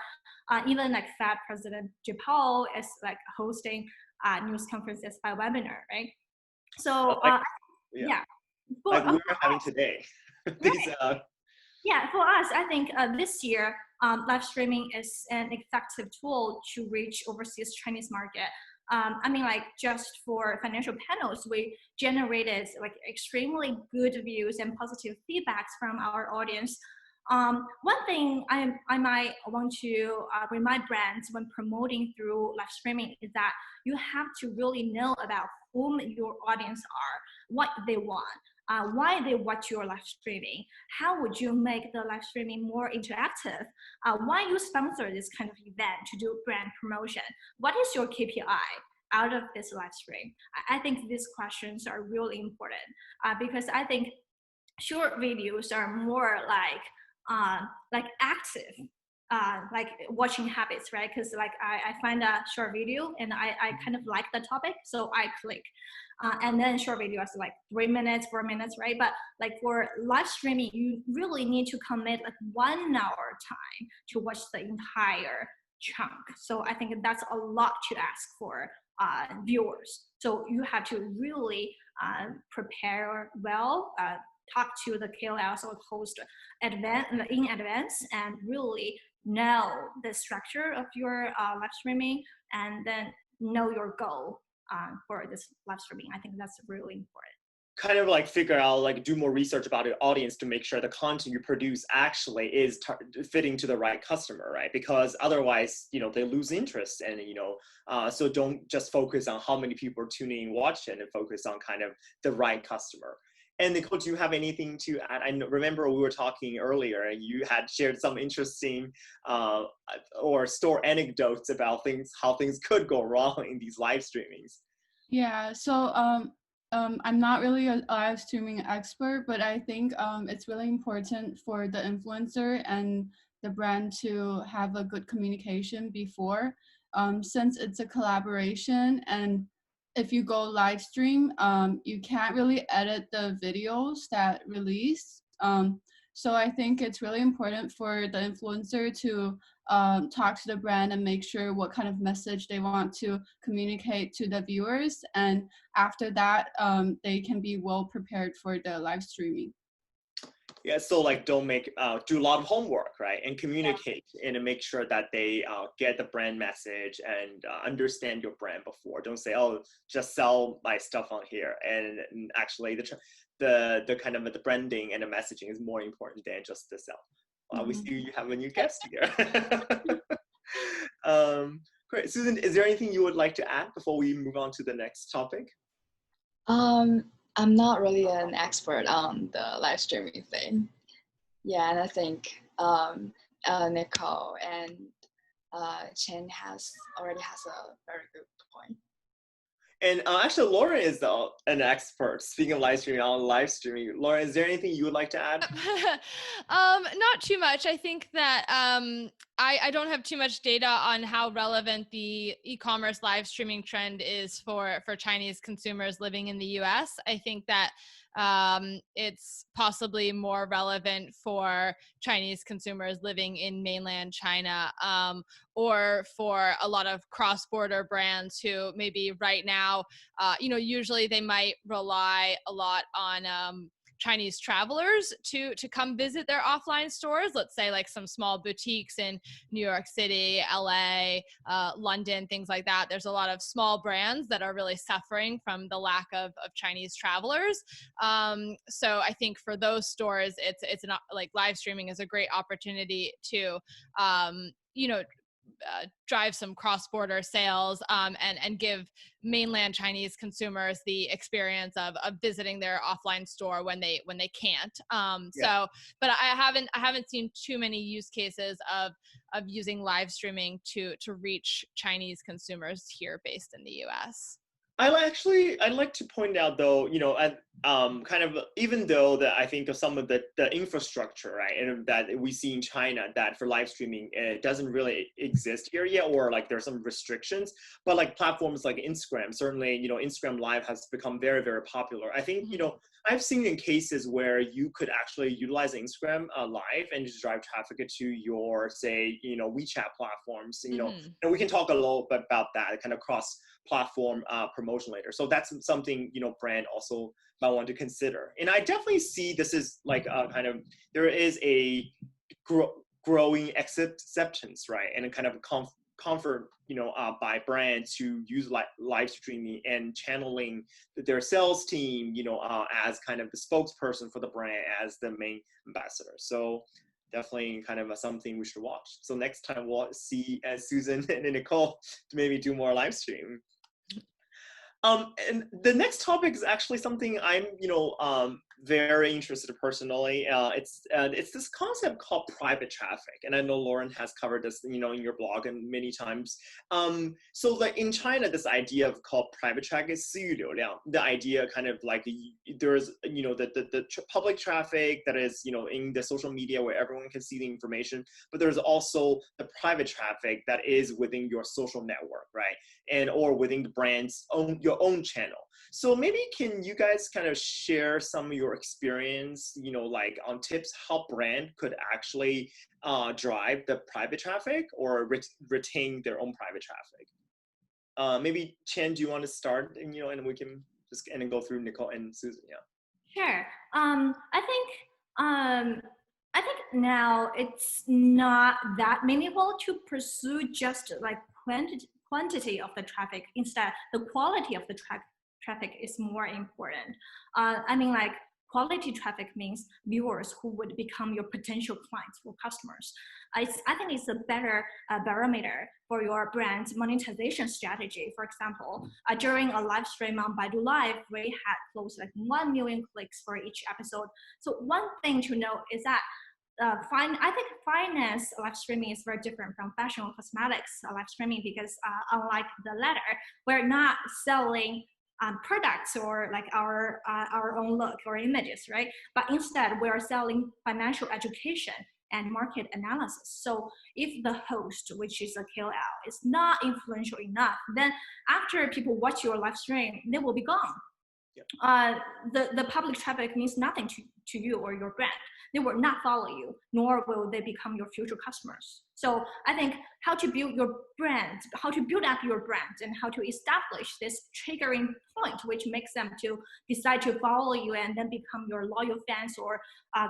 Even like Fed President Paul is like hosting news conferences by webinar, right? So yeah, like we're having today. These, yeah, for us, I think this year live streaming is an effective tool to reach overseas Chinese market. I mean, like just for financial panels, we generated like extremely good views and positive feedbacks from our audience. One thing I might want to remind brands when promoting through live streaming is that you have to really know about whom your audience are, what they want, why they watch your live streaming, how would you make the live streaming more interactive, why you sponsor this kind of event to do brand promotion, what is your KPI out of this live stream? I think these questions are really important because I think short videos are more like active, like watching habits, right? Because like I find a short video and I kind of like the topic, so I click. And then short videos like 3 minutes, 4 minutes, right? But like for live streaming, you really need to commit like 1 hour time to watch the entire chunk. So I think that's a lot to ask for viewers. So you have to really prepare well, talk to the KOLs or host in advance and really know the structure of your live streaming and then know your goal for this live streaming. I think that's really important. Kind of like figure out, like do more research about the audience to make sure the content you produce actually is fitting to the right customer, right? Because otherwise, they lose interest and, so don't just focus on how many people are tuning in, watching, and focus on kind of the right customer. And Nicole, do you have anything to add? I remember we were talking earlier and you had shared some interesting or store anecdotes about how things could go wrong in these live streamings. Yeah, so I'm not really a live streaming expert, but I think it's really important for the influencer and the brand to have a good communication before, since it's a collaboration. And if you go live stream, you can't really edit the videos that release. So I think it's really important for the influencer to talk to the brand and make sure what kind of message they want to communicate to the viewers. And after that, they can be well prepared for the live streaming. Yeah, so like don't do a lot of homework, right? And communicate and make sure that they get the brand message and understand your brand before. Don't say, oh, just sell my stuff on here. And actually the kind of the branding and the messaging is more important than just the sell. We see you have a new guest here. Great. Susan, is there anything you would like to add before we move on to the next topic? I'm not really an expert on the live streaming thing. Yeah, and I think Nicole and Chen already has a very good point. And actually, Lauren is an expert. Speaking of live streaming, Lauren, is there anything you would like to add? Not too much. I think that I don't have too much data on how relevant the e-commerce live streaming trend is for Chinese consumers living in the US. I think that it's possibly more relevant for Chinese consumers living in mainland China, or for a lot of cross-border brands who maybe right now, usually they might rely a lot on Chinese travelers to come visit their offline stores. Let's say like some small boutiques in New York City, LA, London, things like that. There's a lot of small brands that are really suffering from the lack of Chinese travelers. So I think for those stores, it's not like live streaming is a great opportunity to, drive some cross-border sales and give mainland Chinese consumers the experience of visiting their offline store when they can't. So, but I haven't seen too many use cases of using live streaming to reach Chinese consumers here based in the US. I'd like to point out though, kind of, even though that I think of some of the infrastructure, right, and that we see in China that for live streaming, it doesn't really exist here yet, or like there's some restrictions, but like platforms like Instagram, certainly, Instagram Live has become very, very popular. I think, I've seen in cases where you could actually utilize Instagram Live and just drive traffic to your, say, WeChat platforms, and we can talk a little bit about that kind of cross-platform promotion later. So that's something, brand also might want to consider. And I definitely see this is like kind of, there is a growing acceptance, right? And a kind of comfort, by brands to use live streaming and channeling their sales team, as kind of the spokesperson for the brand, as the main ambassador. So definitely kind of something we should watch. So next time we'll see Susan and Nicole to maybe do more live stream. And the next topic is actually something I'm, very interested in personally. It's this concept called private traffic, and I know Lauren has covered this, in your blog and many times. So like in China, this idea of called private traffic is 私域流量. The idea kind of like there's the public traffic that is in the social media where everyone can see the information, but there's also the private traffic that is within your social network, right? And or within the brand's your own channel. So maybe can you guys kind of share some of your experience, like on tips how brand could actually drive the private traffic or retain their own private traffic? Maybe Chen, do you want to start? And and we can just and then go through Nicole and Susan. Yeah. Sure. I think now it's not that meaningful to pursue just like quantity of the traffic. Instead, the quality of the traffic is more important. Like quality traffic means viewers who would become your potential clients or customers. I think it's a better barometer for your brand's monetization strategy. For example, during a live stream on Baidu Live, we had close like 1 million clicks for each episode. So one thing to note is that I think finance live streaming is very different from fashion or cosmetics live streaming because unlike the latter, we're not selling products or like our own look or images, right? But instead, we are selling financial education and market analysis. So if the host, which is a KOL, is not influential enough, then after people watch your live stream, they will be gone. Yep. The public traffic means nothing to you or your brand. They will not follow you, nor will they become your future customers. So I think how to build your brand, how to build up your brand, and how to establish this triggering point, which makes them to decide to follow you and then become your loyal fans or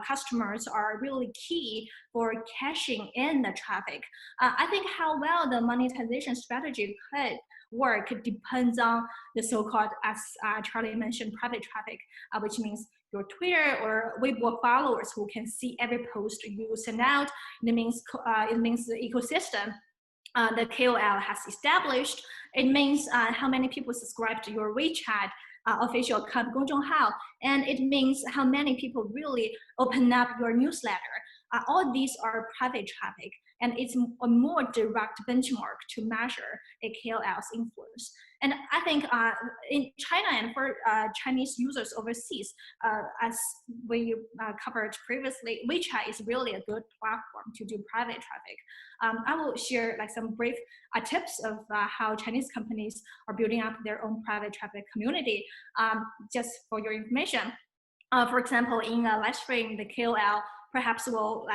customers, are really key for cashing in the traffic. I think how well the monetization strategy could work depends on the so-called, as Charlie mentioned, private traffic, which means your Twitter or Weibo followers who can see every post you send out. It means the ecosystem the KOL has established. It means how many people subscribe to your WeChat official account, 公众号, and it means how many people really open up your newsletter. All these are private traffic, and it's a more direct benchmark to measure a KOL's influence. And I think in China and for Chinese users overseas, as we covered previously, WeChat is really a good platform to do private traffic. I will share like some brief tips of how Chinese companies are building up their own private traffic community, just for your information. For example, in a live stream, the KOL perhaps will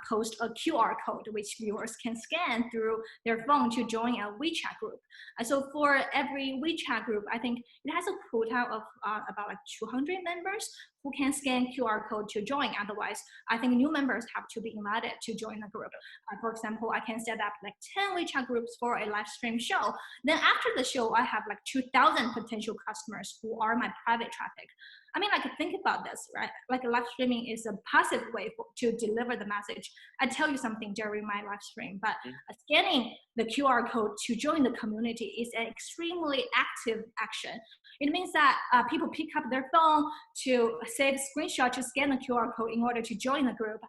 post a QR code which viewers can scan through their phone to join a WeChat group. So for every WeChat group, I think it has a quota of about like 200 members who can scan QR code to join. Otherwise, I think new members have to be invited to join the group. For example, I can set up like 10 WeChat groups for a live stream show. Then after the show, I have like 2,000 potential customers who are my private traffic. I mean, think about this, right? Like live streaming is a passive way to deliver the message. I tell you something during my live stream, but scanning the QR code to join the community is an extremely active action. It means that people pick up their phone to save a screenshot to scan the QR code in order to join the group.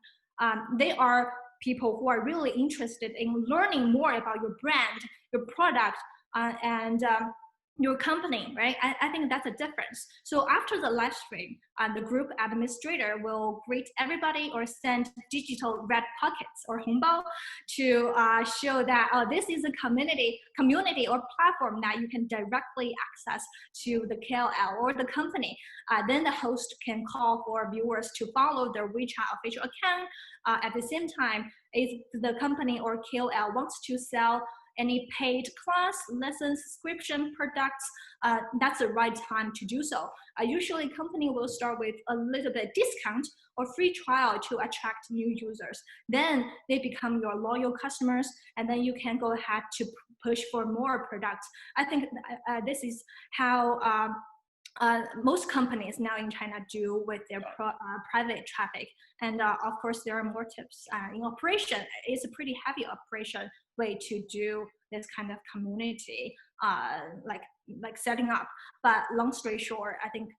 They are people who are really interested in learning more about your brand, your product, and your company, right? I think that's a difference. So after the live stream, the group administrator will greet everybody or send digital red pockets or 红包 to show that this is a community or platform that you can directly access to the KOL or the company. Then the host can call for viewers to follow their WeChat official account. At the same time, if the company or KOL wants to sell any paid class, lesson, subscription products, that's the right time to do so. Usually company will start with a little bit discount or free trial to attract new users. Then they become your loyal customers, and then you can go ahead to push for more products. I think this is how most companies now in China do with their private traffic. And of course, there are more tips in operation. It's a pretty heavy operation way to do this kind of community, like setting up. But long story short, I think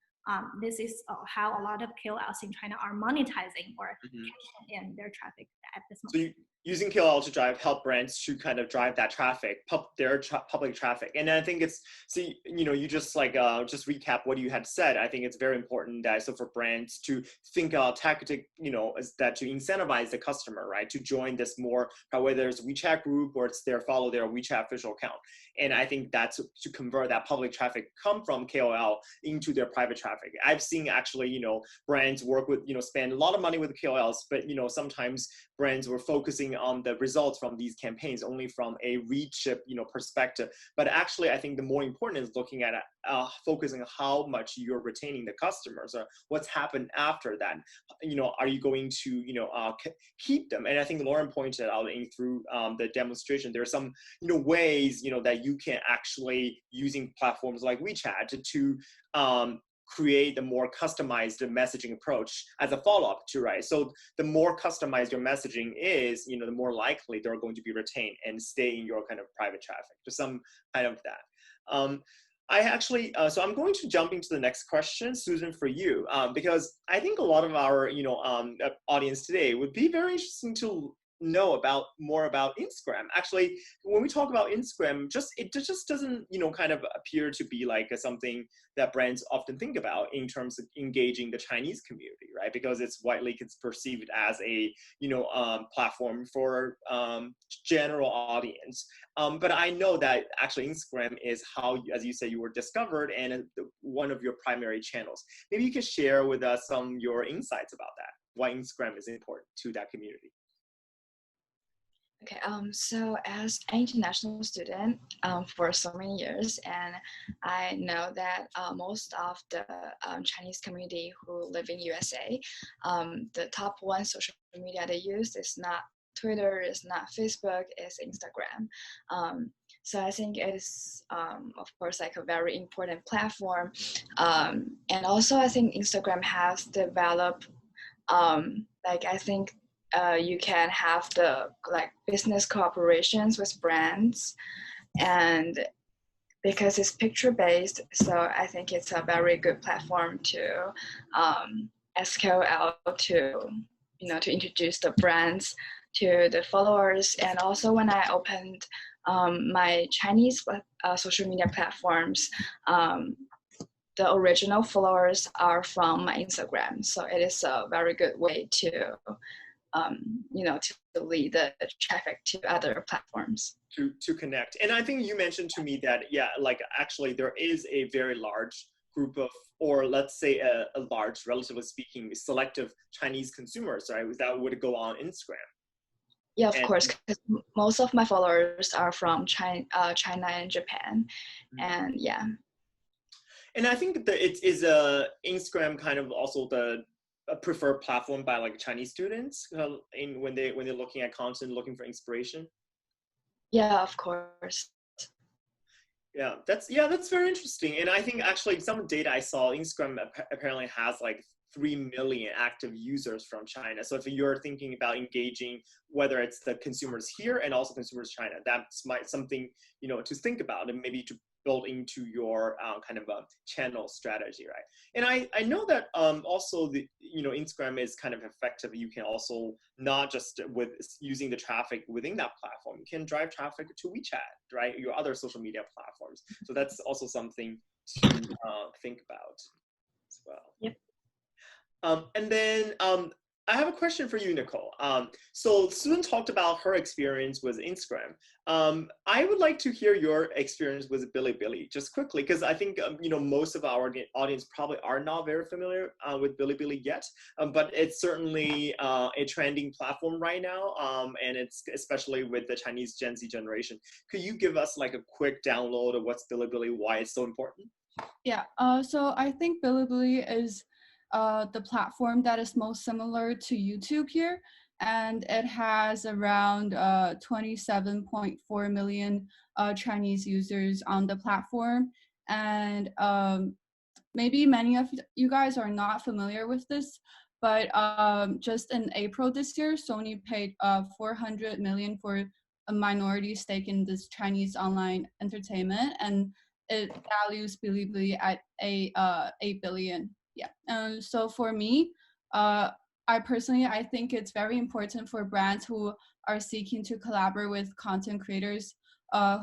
this is how a lot of KOLs in China are monetizing or cashing in their traffic at this moment. So using KOL to help brands to kind of drive that traffic, their public traffic. And I think it's, you just just recap what you had said. I think it's very important that, so for brands to think about tactic, is that to incentivize the customer, right, to join this more, whether it's a WeChat group or it's follow their WeChat official account. And I think that's to convert that public traffic come from KOL into their private traffic. I've seen actually, brands work with, spend a lot of money with KOLs, but, sometimes brands were focusing on the results from these campaigns only from a reach, perspective. But actually, I think the more important is looking at focusing on how much you're retaining the customers, or what's happened after that. Are you going to, keep them? And I think Lauren pointed out through the demonstration, there are some, ways, that you can actually using platforms like WeChat to create a more customized messaging approach as a follow-up to, right? So the more customized your messaging is, the more likely they're going to be retained and stay in your kind of private traffic, to some kind of that. I actually, so I'm going to jump into the next question, Susan, for you, because I think a lot of our, audience today would be very interesting to know more about Instagram. Actually, when we talk about Instagram, it just doesn't, kind of appear to be like something that brands often think about in terms of engaging the Chinese community, right? Because it's widely perceived as a, platform for general audience. But I know that actually Instagram is how, as you say, you were discovered and one of your primary channels. Maybe you can share with us some of your insights about that, why Instagram is important to that community. Okay, so as an international student for so many years, and I know that most of the Chinese community who live in USA, the top one social media they use is not Twitter, is not Facebook, is Instagram. So I think it is, of course, like a very important platform. And also I think Instagram has developed, I think, you can have the business cooperations with brands, and because it's picture based, so I think it's a very good platform to SKOL to to introduce the brands to the followers. And also when I opened my Chinese social media platforms, the original followers are from my Instagram, so it is a very good way to to lead the traffic to other platforms. To connect. And I think you mentioned to me that, actually there is a very large group of, or let's say a large, relatively speaking, selective Chinese consumers, right, that would go on Instagram. Yeah, of course, because most of my followers are from China and Japan, and yeah. And I think that it is Instagram kind of also the preferred platform by Chinese students when they're looking at content, looking for inspiration. Yeah, of course. Yeah, that's very interesting. And I think actually some data I saw, Instagram apparently has 3 million active users from China. So if you're thinking about engaging, whether it's the consumers here and also consumers China, that's something to think about and maybe to build into your kind of a channel strategy, right? And I know that also the Instagram is kind of effective. You can also not just with using the traffic within that platform, you can drive traffic to WeChat, right? Your other social media platforms. So that's also something to think about as well. Yep. And then I have a question for you, Nicole. So Susan talked about her experience with Instagram. I would like to hear your experience with Bilibili just quickly, because I think most of our audience probably are not very familiar with Bilibili yet, but it's certainly a trending platform right now, and it's especially with the Chinese Gen Z generation. Could you give us like a quick download of what's Bilibili, why it's so important? Yeah, so I think Bilibili is the platform that is most similar to YouTube here, and it has around 27.4 million Chinese users on the platform. And maybe many of you guys are not familiar with this, but just in April this year, Sony paid 400 million for a minority stake in this Chinese online entertainment, and it values Bilibili at 8 billion. Yeah. So for me, I think it's very important for brands who are seeking to collaborate with content creators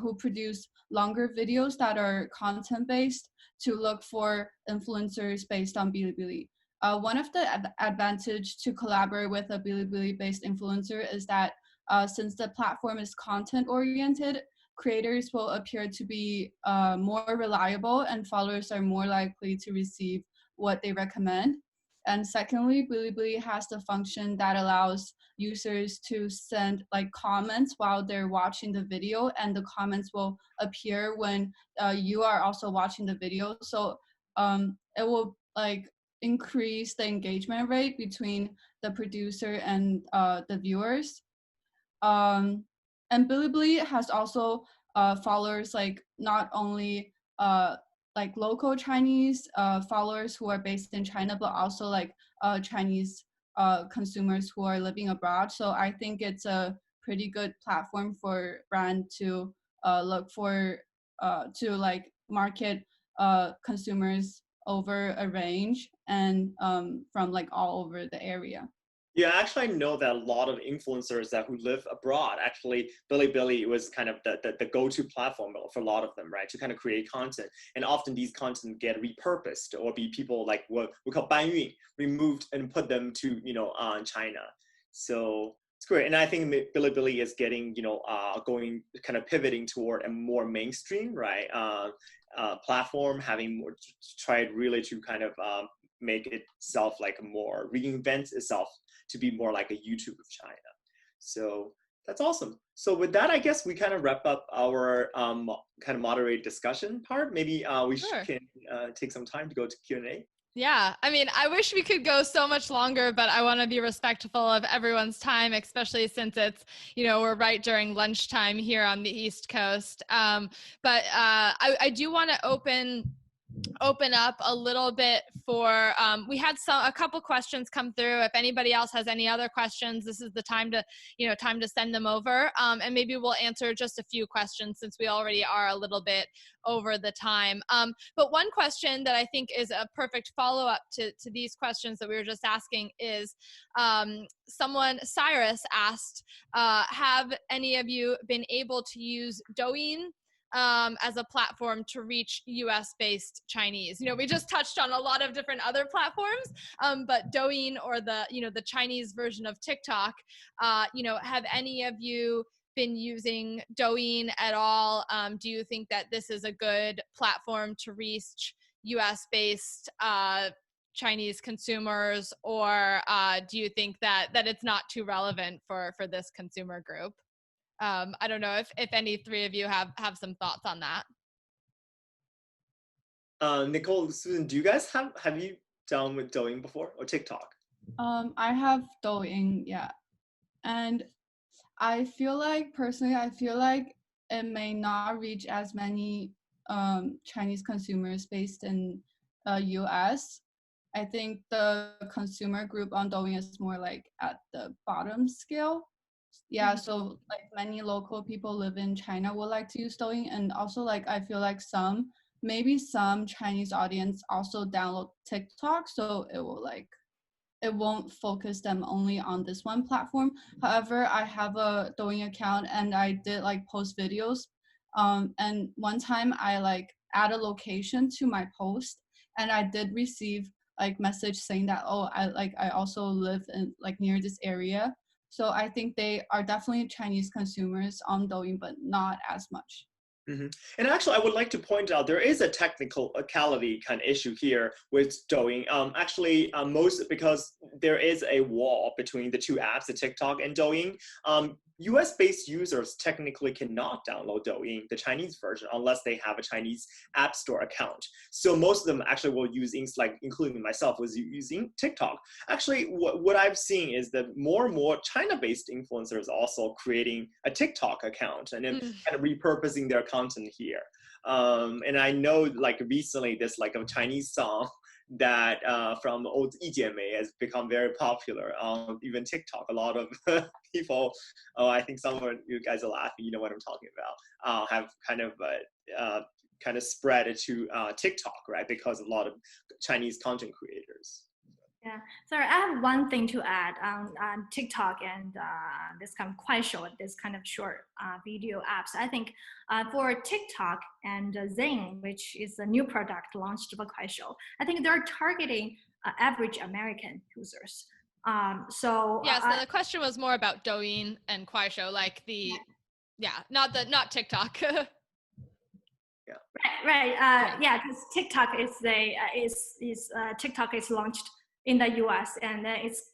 who produce longer videos that are content based to look for influencers based on Bilibili. One of the advantage to collaborate with a Bilibili-based influencer is that since the platform is content-oriented, creators will appear to be more reliable and followers are more likely to receive what they recommend. And secondly, Bilibili has the function that allows users to send like comments while they're watching the video, and the comments will appear when you are also watching the video. So it will like increase the engagement rate between the producer and the viewers. And Bilibili has also followers like not only like local Chinese followers who are based in China, but also like Chinese consumers who are living abroad. So I think it's a pretty good platform for brand to look for to like market consumers over a range and from like all over the area. Yeah, actually, I know that a lot of influencers that who live abroad, actually, Bilibili was kind of the go-to platform for a lot of them, right? To kind of create content. And often these content get repurposed or be people like what we call 搬运, removed and put them to, China. So it's great. And I think Bilibili is getting, going kind of pivoting toward a more mainstream, right? Platform, having more tried really to kind of make itself like more, reinvent itself to be more like a YouTube of China. So that's awesome. So with that, I guess we kind of wrap up our kind of moderated discussion part. Maybe we can take some time to go to Q&A. Yeah, I mean, I wish we could go so much longer, but I want to be respectful of everyone's time, especially since it's, we're right during lunchtime here on the East Coast. But I do want to open up a little bit for we had a couple questions come through. If anybody else has any other questions, this is the time to send them over, and maybe we'll answer just a few questions since we already are a little bit over the time. But one question that I think is a perfect follow-up to these questions that we were just asking is someone, Cyrus, asked, have any of you been able to use Douyin as a platform to reach US-based Chinese? We just touched on a lot of different other platforms, but Douyin, or the Chinese version of TikTok, have any of you been using Douyin at all? Do you think that this is a good platform to reach US-based Chinese consumers, or do you think that it's not too relevant for this consumer group? I don't know if any three of you have some thoughts on that. Nicole, Susan, do you guys have you done with Douyin before, or TikTok? I have Douyin, yeah. And personally, I feel like it may not reach as many Chinese consumers based in US. I think the consumer group on Douyin is more like at the bottom scale. Yeah, so like many local people live in China would like to use Douyin, and also like I feel like maybe some Chinese audience also download TikTok, so it won't focus them only on this one platform. However, I have a Douyin account and I did like post videos, and one time I like add a location to my post, and I did receive like message saying that, oh, I also live in like near this area. So I think they are definitely Chinese consumers on Douyin, but not as much. Mm-hmm. And actually, I would like to point out there is a technicality kind of issue here with Douyin. Because there is a wall between the two apps, the TikTok and Douyin. US-based users technically cannot download Douyin, the Chinese version, unless they have a Chinese App Store account. So most of them actually will use, like including myself, was using TikTok. Actually, what I've seen is that more and more China-based influencers also creating a TikTok account and then kind of repurposing their content here. And I know like recently there's like a Chinese song that from old Yijianmei has become very popular on even TikTok. A lot of people, I think some of you guys are laughing, you know what I'm talking about, have kind of spread it to TikTok, right? Because a lot of Chinese content creators. Yeah, sorry, I have one thing to add on TikTok and this kind of Kuaishou, this kind of short video apps. I think for TikTok and Zing, which is a new product launched by Kuaishou, I think they're targeting average American users. So the question was more about Douyin and Kuaishou, like not TikTok. Right. Because TikTok TikTok is launched in the US, and then it's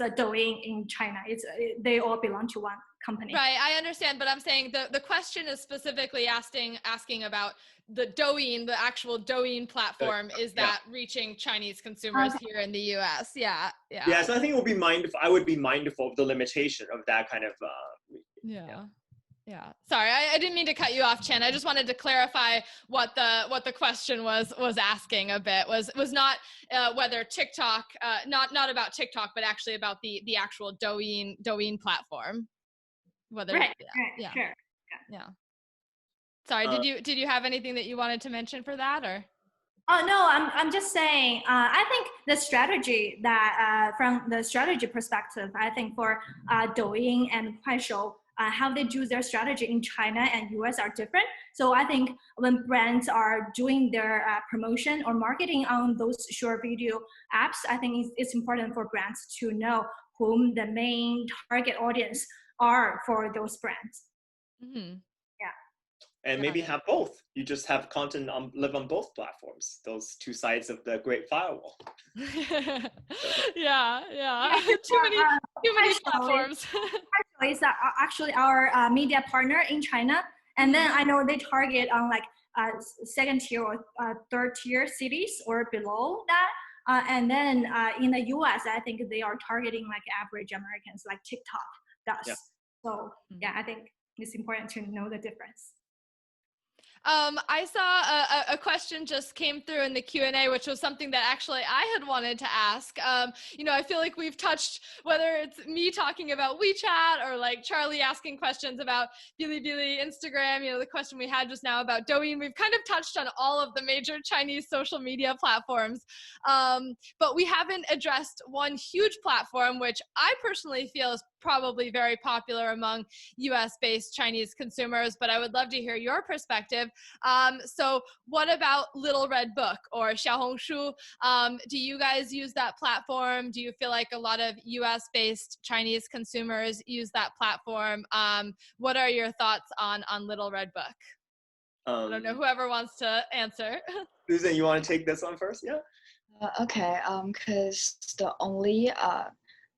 Douyin in China. They all belong to one company. Right, I understand, but I'm saying the question is specifically asking about the Douyin, the actual Douyin platform. Is that reaching Chinese consumers here in the US? Yeah. So I think I would be mindful of the limitation of that kind of. Yeah. Sorry, I didn't mean to cut you off, Chen. I just wanted to clarify what the question was asking a bit. Was not whether TikTok, not about TikTok, but actually about the actual Douyin platform. Whether Sure. Yeah. Sorry, did you have anything that you wanted to mention for that, or? Oh no, I'm just saying. I think the strategy that from the strategy perspective, I think for Douyin and Kuaishou, how they do their strategy in China and US are different. So I think when brands are doing their promotion or marketing on those short video apps, I think it's important for brands to know whom the main target audience are for those brands. Mm-hmm. And maybe have both. You just have content live on both platforms. Those two sides of the great firewall. Yeah. Too many platforms. Is that actually our media partner in China, and then I know they target on like second tier or third tier cities or below that, and then in the US, I think they are targeting like average Americans, like TikTok does. Yeah. So I think it's important to know the difference. I saw a question just came through in the Q&A, which was something that actually I had wanted to ask. I feel like we've touched, whether it's me talking about WeChat or like Charlie asking questions about Bilibili, Instagram, the question we had just now about Douyin, we've kind of touched on all of the major Chinese social media platforms. But we haven't addressed one huge platform, which I personally feel is probably very popular among US-based Chinese consumers, but I would love to hear your perspective. So what about Little Red Book or XiaoHongShu? Do you guys use that platform? Do you feel like a lot of US-based Chinese consumers use that platform? What are your thoughts on Little Red Book? I don't know, whoever wants to answer. Susan, you want to take this one first? Yeah. Okay, because the only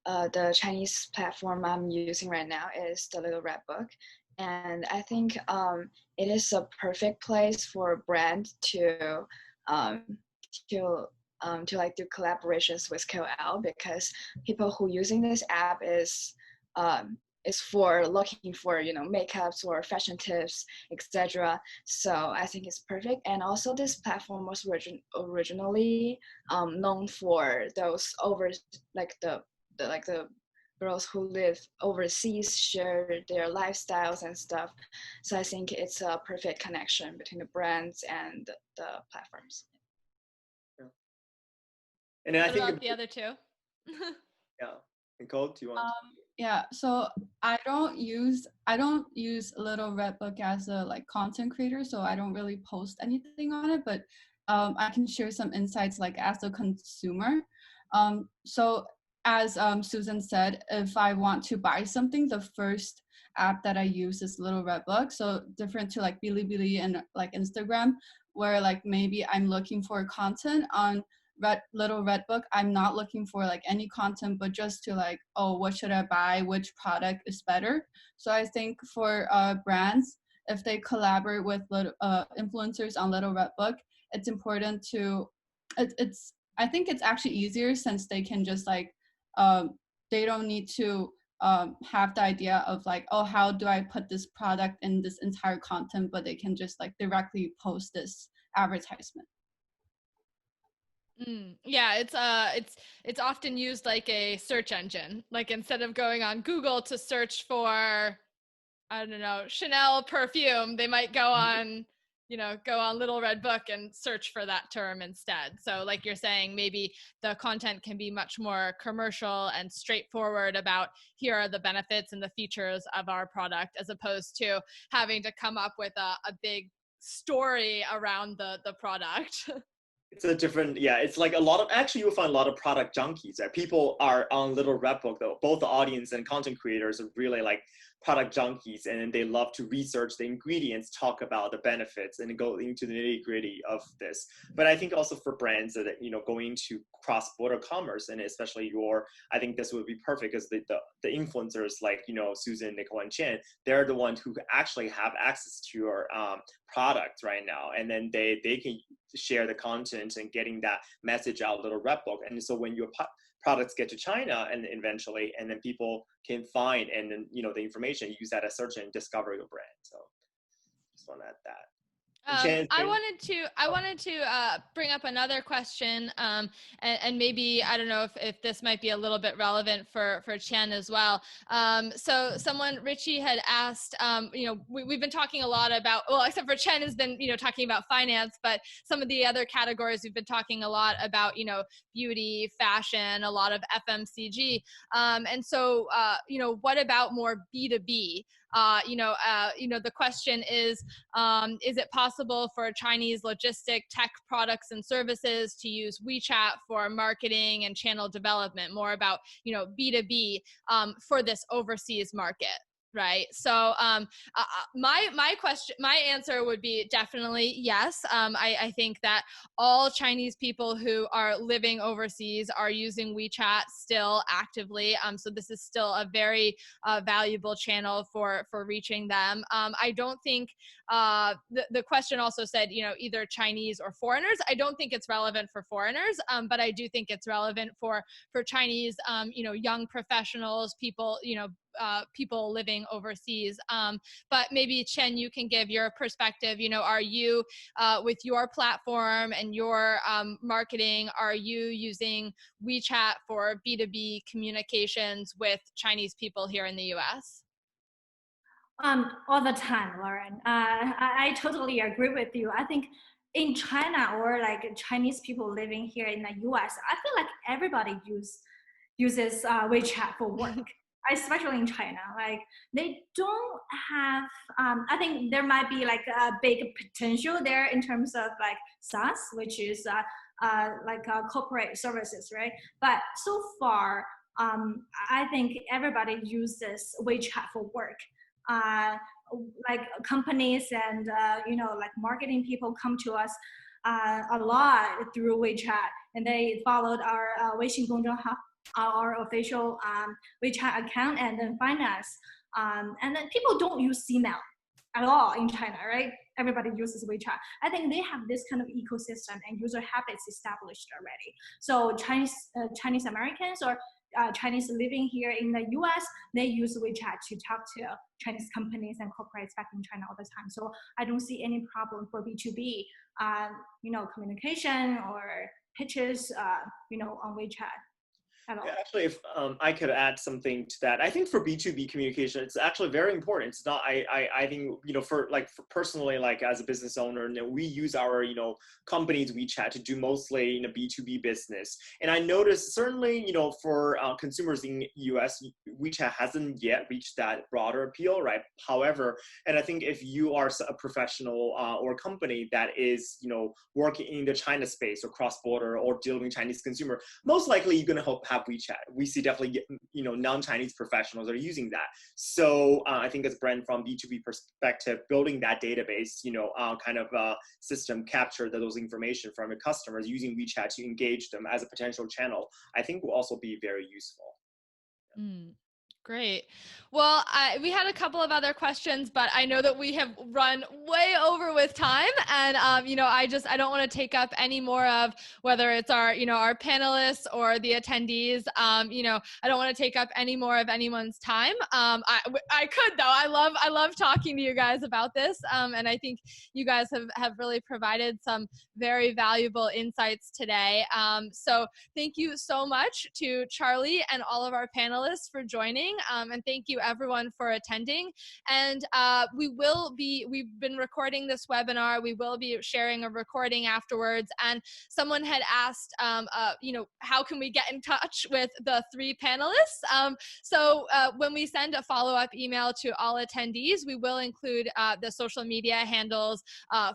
the Chinese platform I'm using right now is the Little Red Book, and I think it is a perfect place for a brand to like do collaborations with KOL, because people who using this app is for looking for makeups or fashion tips, etc. So I think it's perfect. And also this platform was originally known for those the girls who live overseas share their lifestyles and stuff. So I think it's a perfect connection between the brands and the platforms. Yeah. And I think about the other two. Yeah, Nicole, do you want? So I don't use Little Red Book as a content creator, so I don't really post anything on it. But I can share some insights like as a consumer. So as Susan said, if I want to buy something, the first app that I use is Little Red Book. So different to like Bilibili and like Instagram, where like maybe I'm looking for content on Little Red Book. I'm not looking for like any content, but just to like, oh, what should I buy? Which product is better? So I think for brands, if they collaborate with influencers on Little Red Book, it's important to, it's I think it's actually easier since they can just like, they don't need to have the idea of like, oh, how do I put this product in this entire content, but they can just like directly post this advertisement. Yeah, it's often used like a search engine. Like instead of going on Google to search for, I don't know, Chanel perfume, they might go on, go on Little Red Book and search for that term instead. So like you're saying, maybe the content can be much more commercial and straightforward about here are the benefits and the features of our product, as opposed to having to come up with a big story around the product. It's a different, yeah, it's like a lot of, actually you'll find a lot of product junkies that people are on Little Red Book though. Both the audience and content creators are really like product junkies, and they love to research the ingredients, talk about the benefits, and go into the nitty gritty of this. But I think also for brands that, going to cross-border commerce, and especially I think this would be perfect because the influencers like, Susan, Nicole, and Chen, they're the ones who actually have access to your product right now. And then they can share the content and getting that message out Little Red Book. And so when your products get to China and eventually, and then people can find, and then, the information, use that as search and discover your brand. So just want to add that. I wanted to bring up another question, and maybe, I don't know if this might be a little bit relevant for Chen as well. So Richie had asked, we've been talking a lot about, well, except for Chen has been, talking about finance, but some of the other categories we've been talking a lot about, beauty, fashion, a lot of FMCG. And so, what about more B2B? The question is it possible for Chinese logistic tech products and services to use WeChat for marketing and channel development, more about, B2B for this overseas market? Right. So my answer would be definitely yes. I think that all Chinese people who are living overseas are using WeChat still actively. So this is still a very valuable channel for reaching them. I don't think the question also said, either Chinese or foreigners. I don't think it's relevant for foreigners, but I do think it's relevant for Chinese, young professionals, people, people living overseas. But maybe Chen, you can give your perspective. Are you with your platform and your marketing, are you using WeChat for B2B communications with Chinese people here in the US? All the time, Lauren. I totally agree with you. I think in China, or like Chinese people living here in the US, I feel like everybody uses WeChat for work. Especially in China, like they don't have, I think there might be like a big potential there in terms of like SaaS, which is corporate services, right? But so far, I think everybody uses WeChat for work. Like companies and, like marketing people come to us a lot through WeChat, and they followed our 微信公众号, our official WeChat account, and then find us. And then people don't use email at all in China, right? Everybody uses WeChat. I think they have this kind of ecosystem and user habits established already. So Chinese Americans or Chinese living here in the US, they use WeChat to talk to Chinese companies and corporates back in China all the time. So I don't see any problem for B2B, communication or pitches, on WeChat. at all. Actually, if I could add something to that, I think for B2B communication, it's actually very important. It's not, I think, for personally, like as a business owner, we use our, company's WeChat to do mostly, B2B business. And I noticed certainly, for consumers in US, WeChat hasn't yet reached that broader appeal, right? However, and I think if you are a professional or company that is, working in the China space or cross-border or dealing with Chinese consumer, most likely you're going to have WeChat. We see definitely, non-Chinese professionals are using that. So I think as a brand from B2B perspective, building that database, kind of system capture those information from your customers using WeChat to engage them as a potential channel, I think will also be very useful. Great. Well, we had a couple of other questions, but I know that we have run way over with time, and I don't want to take up any more of whether it's our our panelists or the attendees. I don't want to take up any more of anyone's time. I could though. I love talking to you guys about this, and I think you guys have really provided some very valuable insights today. So thank you so much to Charlie and all of our panelists for joining. And thank you everyone for attending. And we've been recording this webinar. We will be sharing a recording afterwards. And someone had asked, how can we get in touch with the 3 panelists? So when we send a follow-up email to all attendees, we will include the social media handles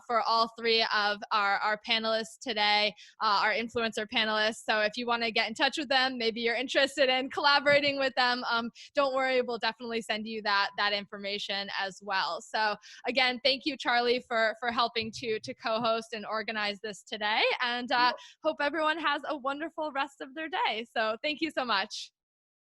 for all 3 of our panelists today, our influencer panelists. So if you want to get in touch with them, maybe you're interested in collaborating with them, don't worry, we'll definitely send you that information as well. So again, thank you, Charlie, for helping to co-host and organize this today, and hope everyone has a wonderful rest of their day. So thank you so much.